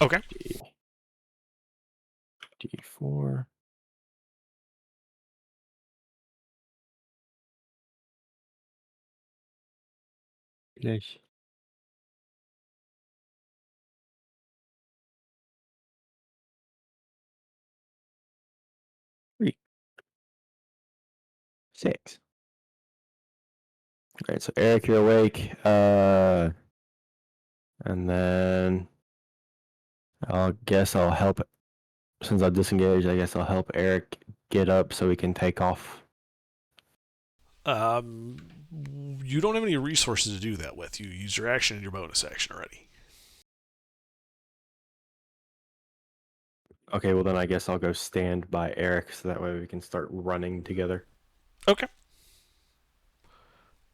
Okay. D4. Finish. Three. 6. Alright, so Eric, you're awake. And then I'll help. Since I've disengaged, I guess I'll help Eric get up so we can take off. You don't have any resources to do that with. You use your action and your bonus action already. Okay, well then I guess I'll go stand by Eric so that way we can start running together. Okay.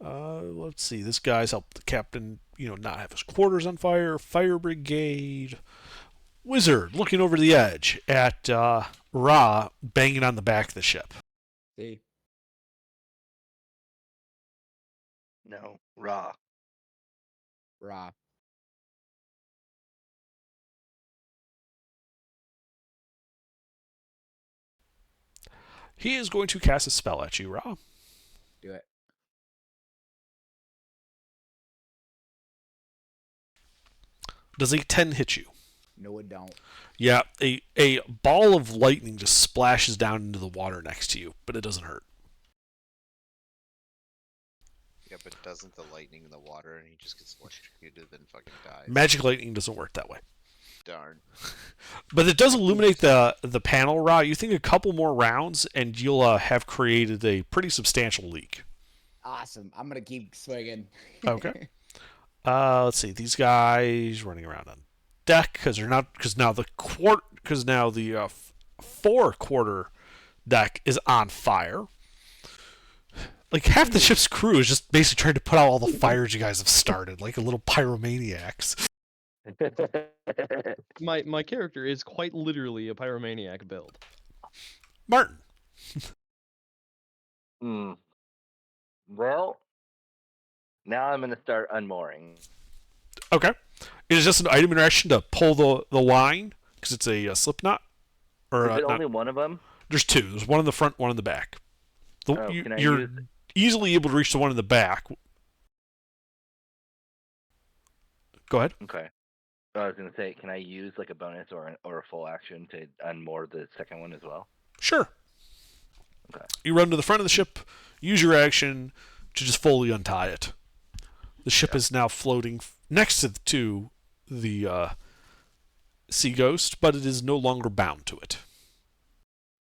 Let's see. This guy's helped the captain, not have his quarters on fire. Fire brigade. Wizard looking over the edge at Ra banging on the back of the ship. See. No, Ra. Raw. He is going to cast a spell at you, Ra. Do it. Does a 10 hit you? No, it don't. Yeah, a ball of lightning just splashes down into the water next to you, but it doesn't hurt. Yeah, but doesn't the lightning in the water and he just gets electrocuted and fucking dies? Magic lightning doesn't work that way. Darn. But it does illuminate the panel, Ra. You think a couple more rounds, and you'll have created a pretty substantial leak. Awesome. I'm gonna keep swinging. Okay. Let's see. These guys running around on deck because now the 4-quarter deck is on fire. Like half the ship's crew is just basically trying to put out all the fires you guys have started, like a little pyromaniacs. My character is quite literally a pyromaniac build. Martin. Hmm. Well, now I'm gonna start unmooring. Okay. It is just an item interaction to pull the line because it's a slip knot. Or Is it not, only one of them? there's two. There's one in the front, one in the back. Can I You're use? easily able to reach the one in the back. Go ahead. Okay. I was gonna say, can I use like a bonus or a full action to unmoor the second one as well? Sure. Okay. You run to the front of the ship, use your action to just fully untie it. The ship is now floating next to the Sea Ghost, but it is no longer bound to it.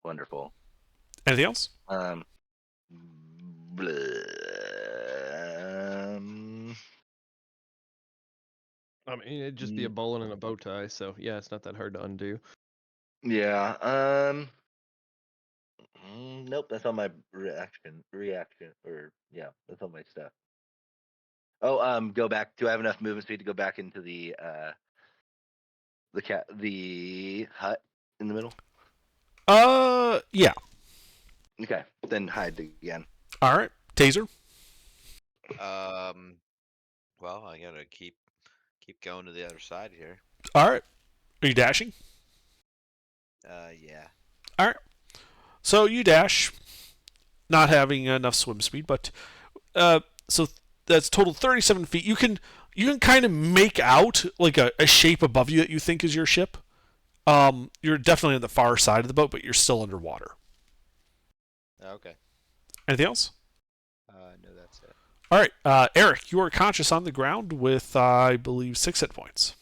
Wonderful. Anything else? I mean, it'd just be a bowline and a bow tie, so yeah, it's not that hard to undo. Yeah. Nope. That's all my reaction. Or yeah, that's all my stuff. Oh, go back. Do I have enough movement speed to go back into the hut in the middle? Yeah. Okay, then hide again. All right. Taser. Well, I gotta keep going to the other side here. All right. Are you dashing? Yeah. All right. So you dash, not having enough swim speed, but so that's total 37 feet. You can kind of make out like a shape above you that you think is your ship. You're definitely on the far side of the boat, but you're still underwater. Okay. Anything else? No, that's it. All right, Eric, you are conscious on the ground with, I believe, 6 hit points.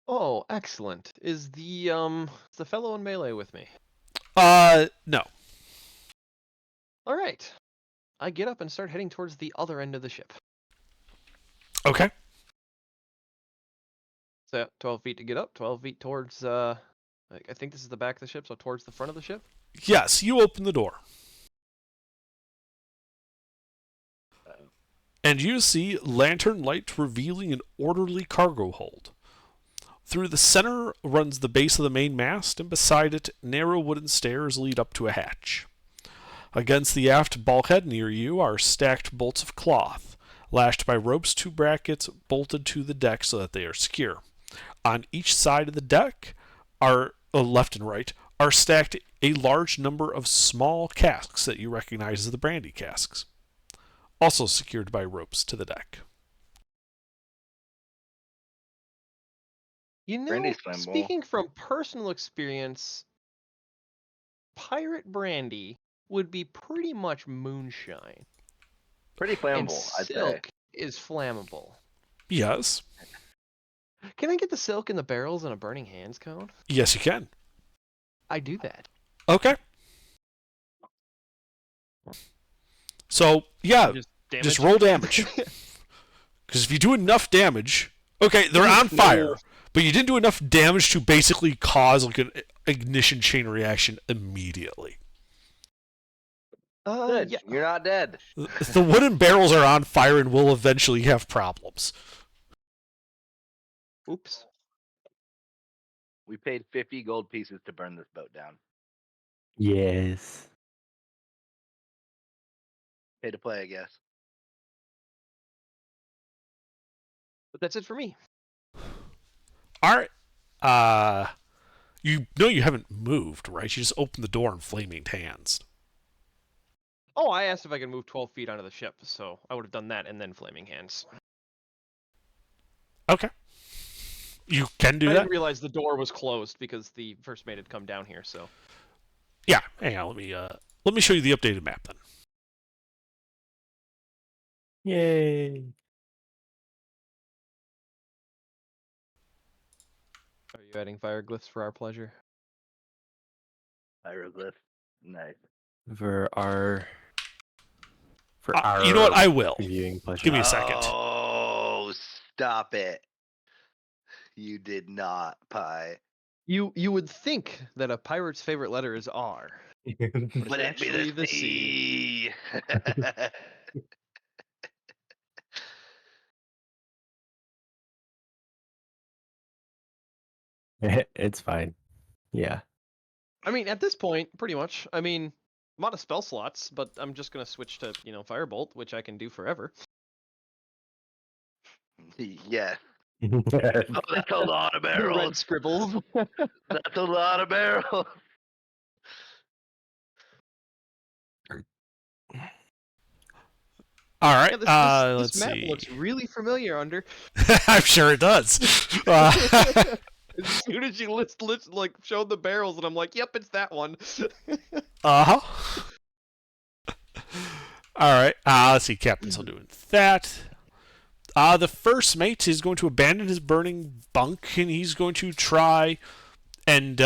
Oh, excellent. Is the fellow in melee with me? No. All right. I get up and start heading towards the other end of the ship. Okay. So 12 feet to get up, 12 feet towards I think this is the back of the ship, so towards the front of the ship. Yes, you open the door. And you see lantern light revealing an orderly cargo hold. Through the center runs the base of the main mast, and beside it, narrow wooden stairs lead up to a hatch. Against the aft bulkhead near you are stacked bolts of cloth, lashed by ropes to brackets bolted to the deck so that they are secure. On each side of the deck are left and right are stacked a large number of small casks that you recognize as the brandy casks, also secured by ropes to the deck. You know, Brandy's flammable. speaking from personal experience, pirate brandy would be pretty much moonshine. Pretty And flammable, I'd say. silk is flammable. Yes. Can I get the silk in the barrels and a burning hands cone? Yes, you can. I do that. Okay. So, yeah, just roll damage. Because if you do enough damage... Okay, they're on fire, but you didn't do enough damage to basically cause like an ignition chain reaction immediately. Good. Yeah. You're not dead. The wooden barrels are on fire and will eventually have problems. Oops. We paid 50 gold pieces to burn this boat down. Yes. Pay to play, I guess. But that's it for me. All right. You know you haven't moved, right? You just opened the door and flaming hands. Oh, I asked if I could move 12 feet onto the ship, so I would have done that and then flaming hands. Okay. You can do I that. didn't realize the door was closed because the first mate had come down here. So Yeah. Hang on. Let me show you the updated map then. Yay! are you adding fire glyphs for our pleasure? Hieroglyph. Nice. For our You know what? I will. viewing pleasure. Give me a second. Oh, stop it. You did not, Pie. You would think that a pirate's favorite letter is R. But it's it be actually the the C. C. It's fine. Yeah. I mean, at this point, pretty much. I mean, I'm out of spell slots, but I'm just gonna switch to Firebolt, which I can do forever. Yes. Oh, that's a lot of The red barrels. scribbles. That's a lot of barrels. All right. Yeah, this Let's map see. looks really familiar. Under I'm sure it does. as soon as you like showed the barrels, and I'm like, yep, it's that one. Uh huh. All right. Let's see. Captain's still doing that. The first mate is going to abandon his burning bunk, and he's going to try and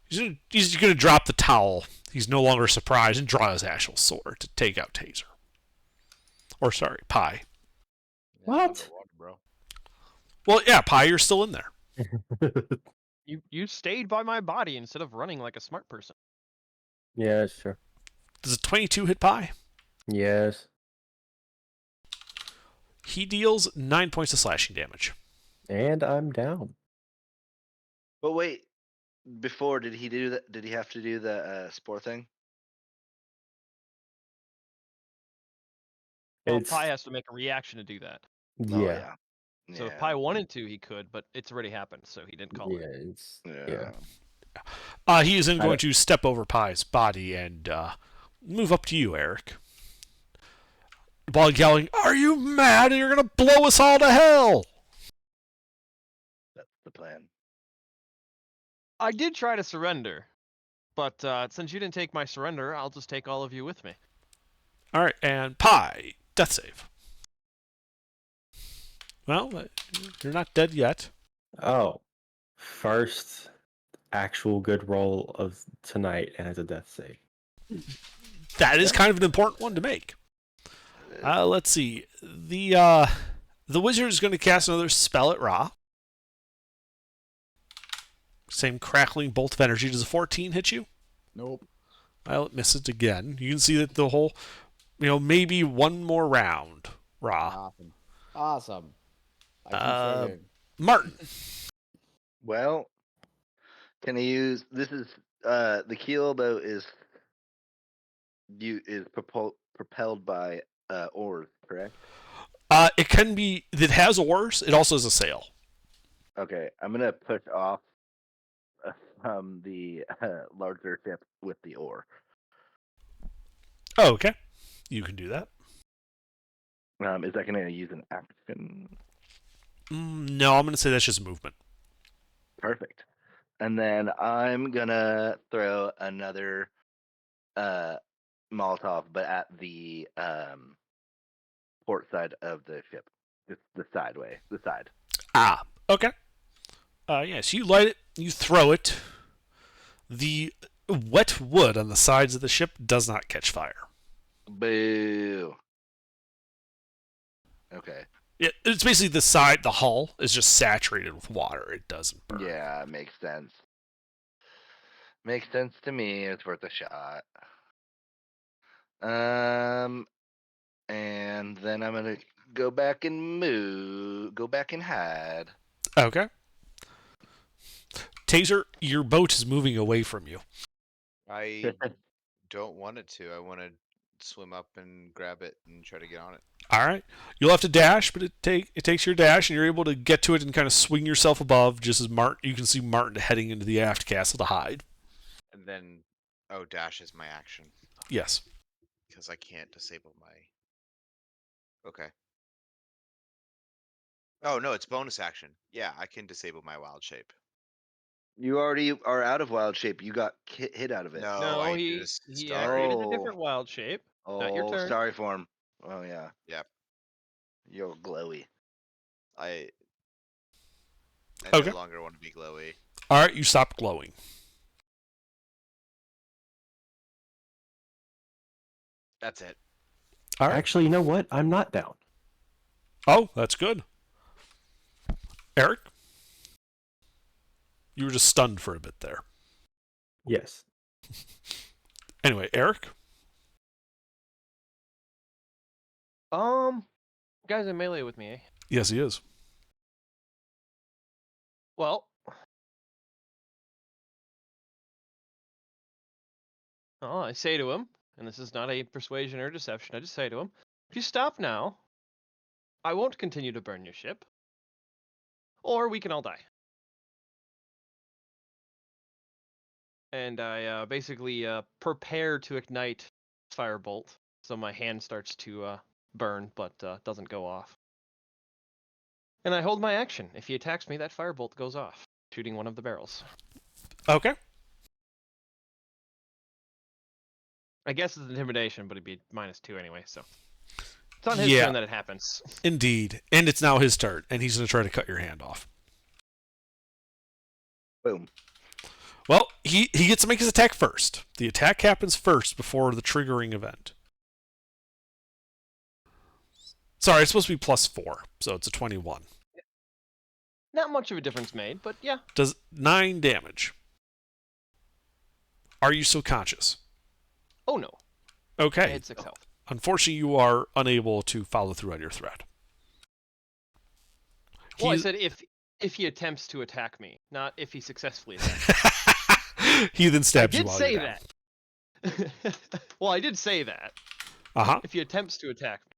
he's going to drop the towel. He's no longer surprised and draw his actual sword to take out Taser. Or sorry, Pie. Yeah, What? underwater, bro. Well, yeah, Pie, you're still in there. You stayed by my body instead of running like a smart person. Yeah, sure. Does a 22 hit Pie? Yes. He deals 9 points of slashing damage. And I'm down. But wait, before did he do that? Did he have to do the spore thing? Well, It's Pi has to make a reaction to do that. Oh yeah. yeah. So if Yeah. Pi wanted to, he could, but it's already happened, so he didn't call Yeah, it. it's Yeah. He is then I going don't- to step over Pie's body and move up to you, Eric. While yelling, "Are you mad? You're going to blow us all to hell!" That's the plan. I did try to surrender, but since you didn't take my surrender, I'll just take all of you with me. All right, and Pie, death save. Well, you're not dead yet. Oh. First actual good roll of tonight and it's a death save. That is kind of an important one to make. Let's see. The wizard is going to cast another spell at Ra. Same crackling bolt of energy. Does a 14 hit you? Nope. Well, it misses again. You can see that the whole, maybe one more round. Ra. Awesome. I keep swearing. Martin. Well, can he use this? Is the keel boat is propelled by oars, correct? It can be. It has oars. It also has a sail. Okay, I'm gonna push off from the larger ship with the oar. Oh, okay. You can do that. Is that gonna use an action? No, I'm going to say that's just movement. Perfect. And then I'm gonna throw another Molotov, but at the port side of the ship, just the side. Okay. Yes, you light it. You throw it. The wet wood on the sides of the ship does not catch fire. Boo. Okay. It's basically the hull is just saturated with water. It doesn't burn. Yeah, makes sense. Makes sense to me. It's worth a shot. And then I'm gonna go back and hide. Okay. Taser, your boat is moving away from you. I don't want it to. I want to swim up and grab it and try to get on it. All right. You'll have to dash, but it takes your dash, and you're able to get to it and kind of swing yourself above. Just as you can see Martin heading into the aft castle to hide. And then, oh, dash is my action Yes. because I can't disable my. Okay. Oh no, it's bonus action. Yeah, I can disable my wild shape. You already are out of wild shape. You got hit out of it. No, No, I he just he started. created a Oh. different wild shape. Not your Oh, turn. sorry for him. Oh yeah. Yep. You're glowy. I Okay. no longer want to be glowy. All right. You stop glowing. That's it. All right. Actually, you know what? I'm not down. Oh, that's good. Eric? You were just stunned for a bit there. Yes. Anyway, Eric? Guy's in melee with me, eh? Yes, he is. Well, I say to him, and this is not a persuasion or deception, I just say to him, if you stop now, I won't continue to burn your ship. Or we can all die. And I basically prepare to ignite firebolt, so my hand starts to burn, but doesn't go off. And I hold my action. If he attacks me, that firebolt goes off, shooting one of the barrels. Okay. I guess it's intimidation, but it'd be -2 anyway, so. It's on his Yeah. turn that it happens. Indeed. And it's now his turn, and he's going to try to cut your hand off. Boom. Well, he gets to make his attack first. The attack happens first before the triggering event. Sorry, it's supposed to be +4, so it's a 21. Not much of a difference made, but yeah. Does 9 damage. Are you still conscious? Oh no. Okay. I had 6 health. Unfortunately, you are unable to follow through on your threat. Well, I He's- said if he attempts to attack me, not if he successfully attacks. he then I stabs you did while say you're down. that. Well, I did say that. Uh-huh. If he attempts to attack me.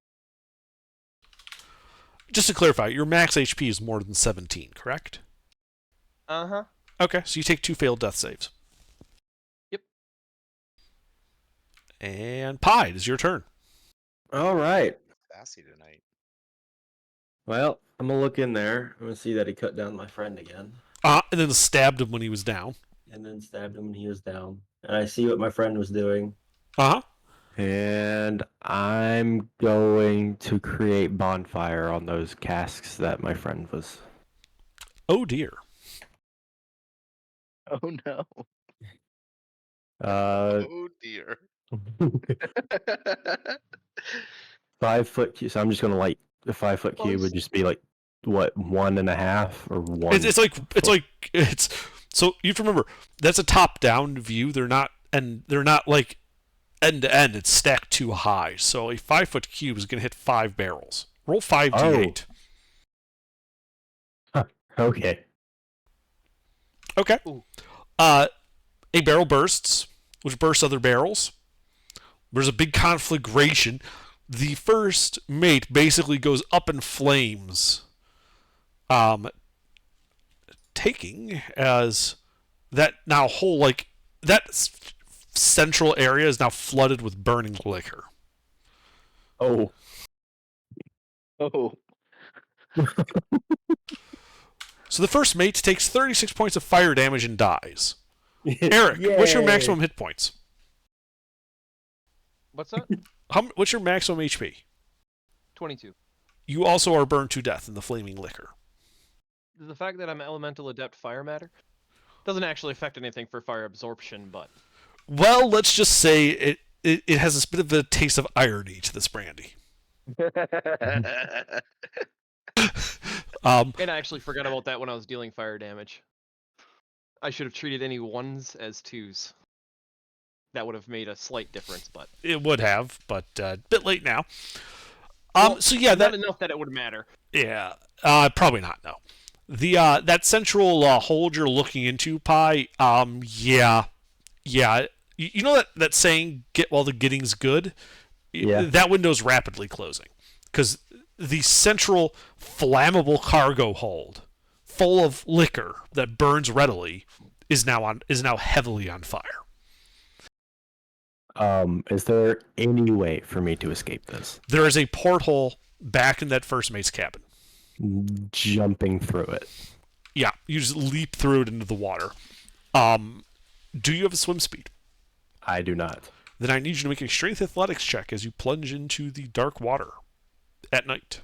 Just to clarify, your max HP is more than 17, correct? Uh-huh. Okay, so you take 2 failed death saves. Yep. And Pie, it is your turn. All right. Sassy tonight. Well, I'm gonna look in there. I'm gonna see that he cut down my friend again, And then stabbed him when he was down. and then stabbed him when he was down. And I see what my friend was doing, Uh-huh. and I'm going to create bonfire on those casks that my friend was. Oh, dear. Oh no. Oh dear. 5 foot cube. So I'm just gonna like the 5 foot Well, cube would just be like what, 1.5 or one. It's so you have to remember that's a top-down view. They're not like end to end. It's stacked too high. So a 5-foot cube is going to hit 5 barrels. Roll 5d8. Okay. Okay. Ooh. A barrel bursts, which bursts other barrels. There's a big conflagration. The first mate basically goes up in flames. Taking as that now whole central area is now flooded with burning liquor. Oh. Oh. So the first mate takes 36 points of fire damage and dies. Eric, what's your Yay. maximum hit points? What's that? What's your maximum HP? 22. You also are burned to death in the flaming liquor. Does the fact that I'm elemental adept fire matter? Doesn't actually affect anything for fire absorption, but Well, let's just say it has this bit of a taste of irony to this brandy. and I actually forgot about that when I was dealing fire damage. I should have treated any 1s as 2s. That would have made a slight difference, but It would have, but a bit late now. Well, So yeah, not that enough that it would matter. yeah, probably not. No, the that central hold you're looking into, Pi. Yeah. You know that saying, "Get while the getting's good." Yeah. That window's rapidly closing because the central flammable cargo hold, full of liquor that burns readily, is now heavily on fire. Is there any way for me to escape this? There is a porthole back in that first mate's cabin. Jumping through it. Yeah, you just leap through it into the water. Do you have a swim speed? I do not. Then I need you to make a strength athletics check as you plunge into the dark water at night.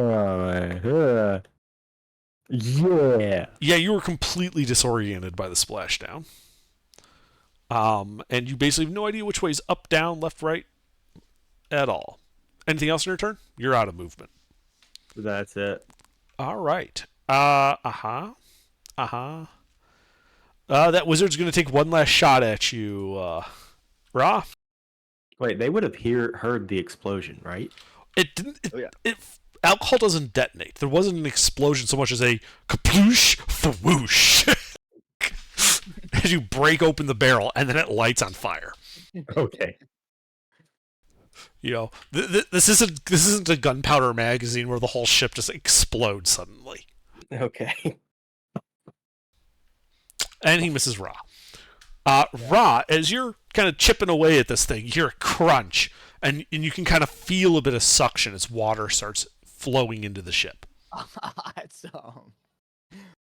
Yeah. Yeah, you were completely disoriented by the splashdown. And you basically have no idea which way is up, down, left, right at all. Anything else in your turn? You're out of movement. That's it. All right. That wizard's going to take one last shot at you, Ra. Wait, they would have heard the explosion, right? It didn't. Oh, yeah. Alcohol doesn't detonate. There wasn't an explosion so much as a kaploosh, whoosh, as you break open the barrel and then it lights on fire. Okay. You know, this isn't a gunpowder magazine where the whole ship just explodes suddenly. Okay. And he misses Ra. Ra, as you're kind of chipping away at this thing, you hear a crunch, and you can kind of feel a bit of suction as water starts flowing into the ship. Awesome.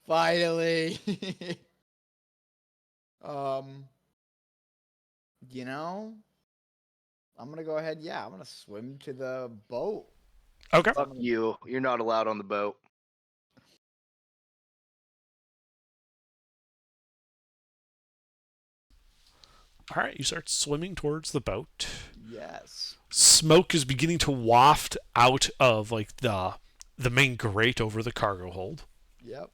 Finally. You know, I'm gonna go ahead. Yeah, I'm gonna swim to the boat. Okay. Fuck you. You're not allowed on the boat. All right, you start swimming towards the boat. Yes. Smoke is beginning to waft out of like the main grate over the cargo hold. Yep.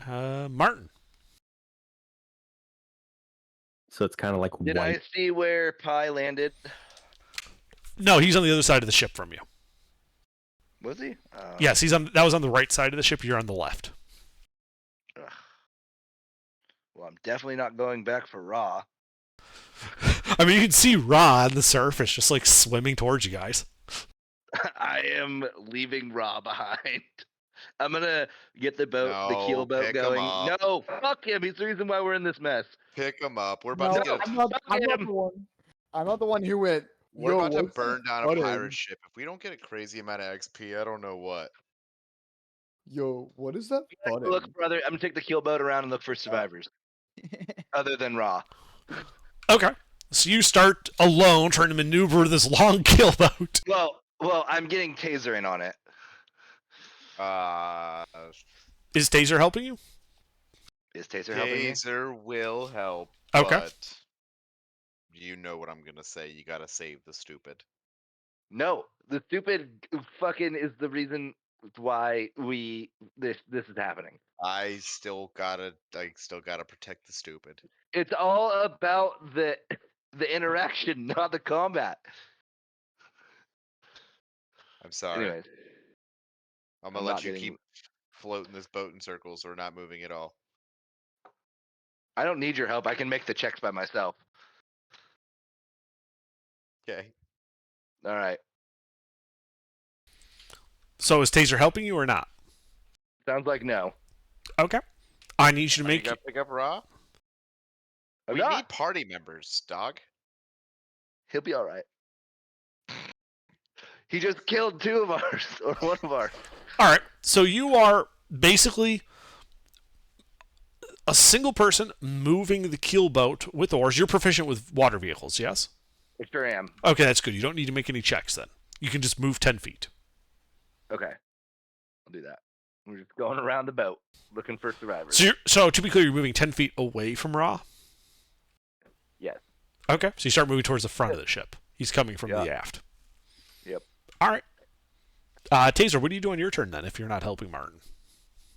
Martin. So it's kind of like Did I white. see where Pi landed? No, he's on the other side of the ship from you. Was he? Yes, that was on the right side of the ship. You're on the left. Ugh. Well, I'm definitely not going back for Raw. I mean, you can see Ra on the surface, just like swimming towards you guys. I am leaving Raw behind. I'm gonna get the keel No, boat pick 'em going. up. No, fuck him. He's the reason why we're in this mess. Pick them up. We're about to get. I'm not him. the one. I'm not the one who went. We're Yo, about to what's burn that down a button? pirate ship. If we don't get a crazy amount of XP, I don't know what. Yo, what is that button? Look, brother, I'm gonna take the keel boat around and look for survivors other than Raw. Okay. So you start alone trying to maneuver this long kill boat. Well, I'm getting taser in on it. Is Taser helping you? Is taser helping me? Taser will help. Okay. But you know what I'm gonna say. You gotta save the stupid. No, the stupid fucking is the reason why this is happening. I still gotta protect the stupid. It's all about the interaction, not the combat. I'm sorry. Anyways, I'm gonna I'm let not you getting- keep floating this boat in circles or not moving at all. I don't need your help. I can make the checks by myself. Okay. All right. So is Taser helping you or not? Sounds like no. Okay. I need you to You make. gotta pick up Raw. I'm We not. need party members, dog. He'll be all right. He just killed two of ours, or one of ours. All right. So you are basically a single person moving the keel boat with oars. You're proficient with water vehicles, yes? I sure am. Okay, that's good. You don't need to make any checks then. You can just move 10 feet. Okay. I'll do that. We're just going around the boat looking for survivors. So to be clear, you're moving 10 feet away from Ra? Yes. Okay. So you start moving towards the front of the ship. He's coming from the aft. Yep. All right. Taser, what do you do on your turn then if you're not helping Martin?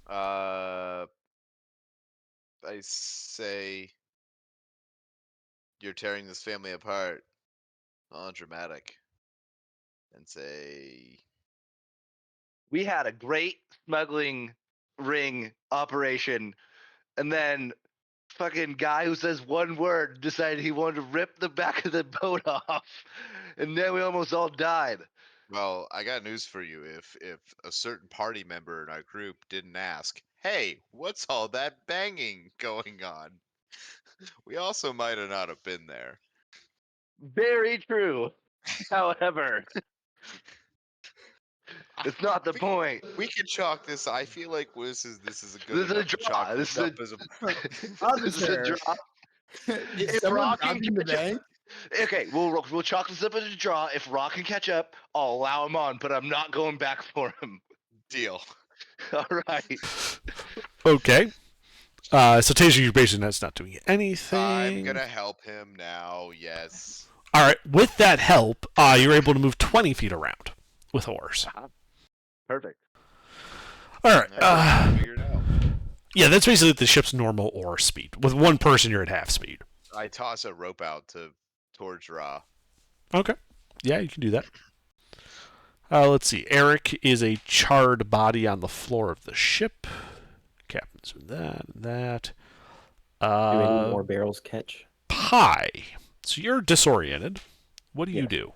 I say you're tearing this family apart. All dramatic. And say We had a great smuggling ring operation, and then fucking guy who says one word decided he wanted to rip the back of the boat off, and then we almost all died. Well, I got news for you. If a certain party member in our group didn't ask, "Hey, what's all that banging going on?" We also might have not have been there. Very true. However, it's not the point. We can chalk this. I feel like this is a good This is a enough to chalk draw. this up as a. This is a Officer, draw. is If someone Rock can robbing the catch up, bank? okay, we'll chalk this up as a draw. If Rock can catch up, I'll allow him on, but I'm not going back for him. Deal. All right. Okay. So Taser, you're basically not doing anything. I'm gonna help him now. Yes. All right. With that help, you're able to move 20 feet around with oars. Perfect. All right. I figured out. Yeah, that's basically the ship's normal oar speed. With one person, you're at half speed. I toss a rope out towards Ra. Okay. Yeah, you can do that. Let's see. Eric is a charred body on the floor of the ship. Captain's doing that and that. Do any more barrels catch? Pie. So you're disoriented. What do you Yeah. do?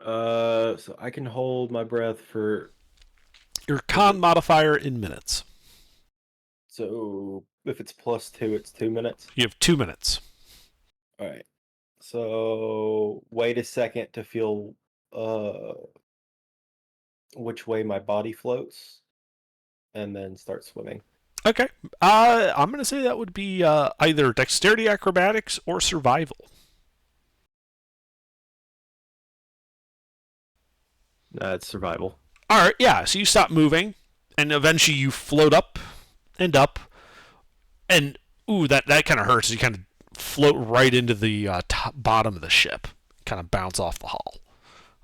So I can hold my breath for. Your con modifier in minutes. So if it's +2, it's 2 minutes. You have 2 minutes. All right. So wait a second to feel which way my body floats, and then start swimming. Okay. I'm going to say that would be either dexterity acrobatics or survival. It's survival. All right, yeah. So you stop moving, and eventually you float up and up, and ooh, that kind of hurts. You kind of float right into the bottom of the ship, kind of bounce off the hull.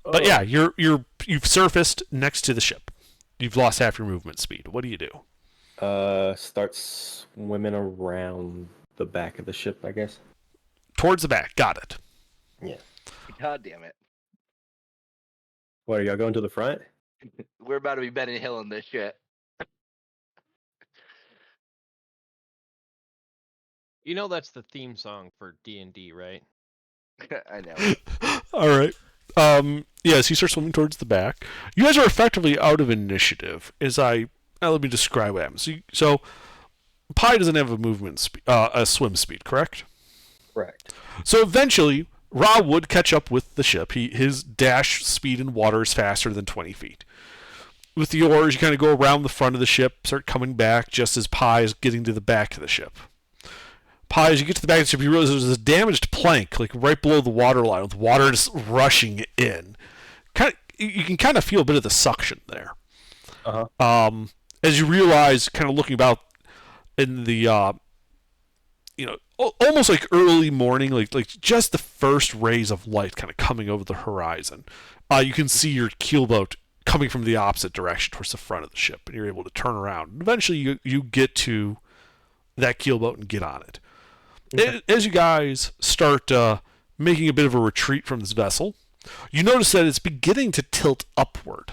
But yeah, you've surfaced next to the ship. You've lost half your movement speed. What do you do? Start swimming around the back of the ship, I guess. Towards the back. Got it. Yeah. God damn it. What, are y'all going to the front? We're about to be Benny Hill in this shit. You know that's the theme song for D&D, right? I know. All right. Yes, you start swimming towards the back. You guys are effectively out of initiative. Let me describe what happens. So Pi doesn't have a swim speed, correct? Correct. So eventually, Ra would catch up with the ship. His dash speed in water is faster than 20 feet. With the oars, you kind of go around the front of the ship, start coming back just as Pi is getting to the back of the ship. Pi, as you get to the back of the ship, you realize there's a damaged plank, like right below the water line, with water just rushing in. You can kind of feel a bit of the suction there. Uh-huh. As you realize, kind of looking about in the, almost like early morning, like just the first rays of light kind of coming over the horizon. You can see your keelboat coming from the opposite direction towards the front of the ship, and you're able to turn around. And eventually, you get to that keelboat and get on it. Okay. As you guys start making a bit of a retreat from this vessel, you notice that it's beginning to tilt upward.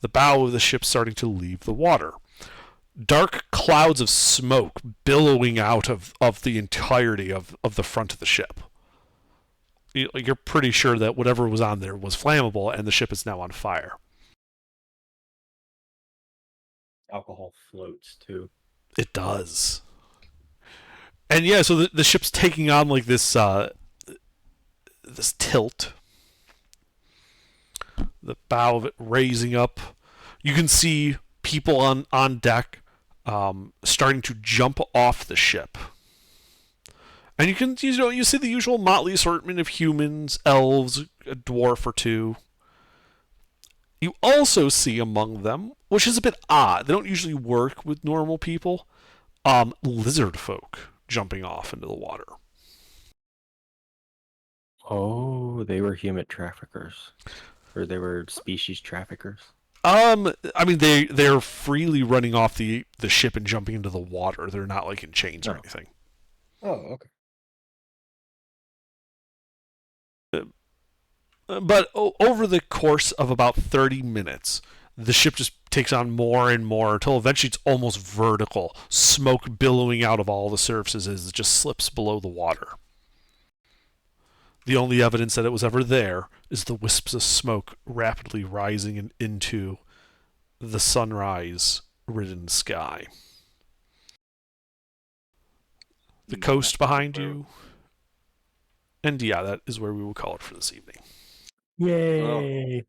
The bow of the ship starting to leave the water. Dark clouds of smoke billowing out of the entirety of the front of the ship. You're pretty sure that whatever was on there was flammable, and the ship is now on fire. Alcohol floats too. It does. And yeah, so the ship's taking on like this tilt. The bow of it raising up. You can see people on deck starting to jump off the ship. And you see the usual motley assortment of humans, elves, a dwarf or two. You also see among them, which is a bit odd, they don't usually work with normal people, lizard folk jumping off into the water. Oh, they were human traffickers. Or they were species traffickers. I mean, they're freely running off the ship and jumping into the water. They're not like in chains or anything. Oh, okay. But over the course of about 30 minutes, the ship just takes on more and more until eventually it's almost vertical, smoke billowing out of all the surfaces as it just slips below the water. The only evidence that it was ever there is the wisps of smoke rapidly rising into the sunrise-ridden sky. The coast behind you, and yeah, that is where we will call it for this evening. Yay!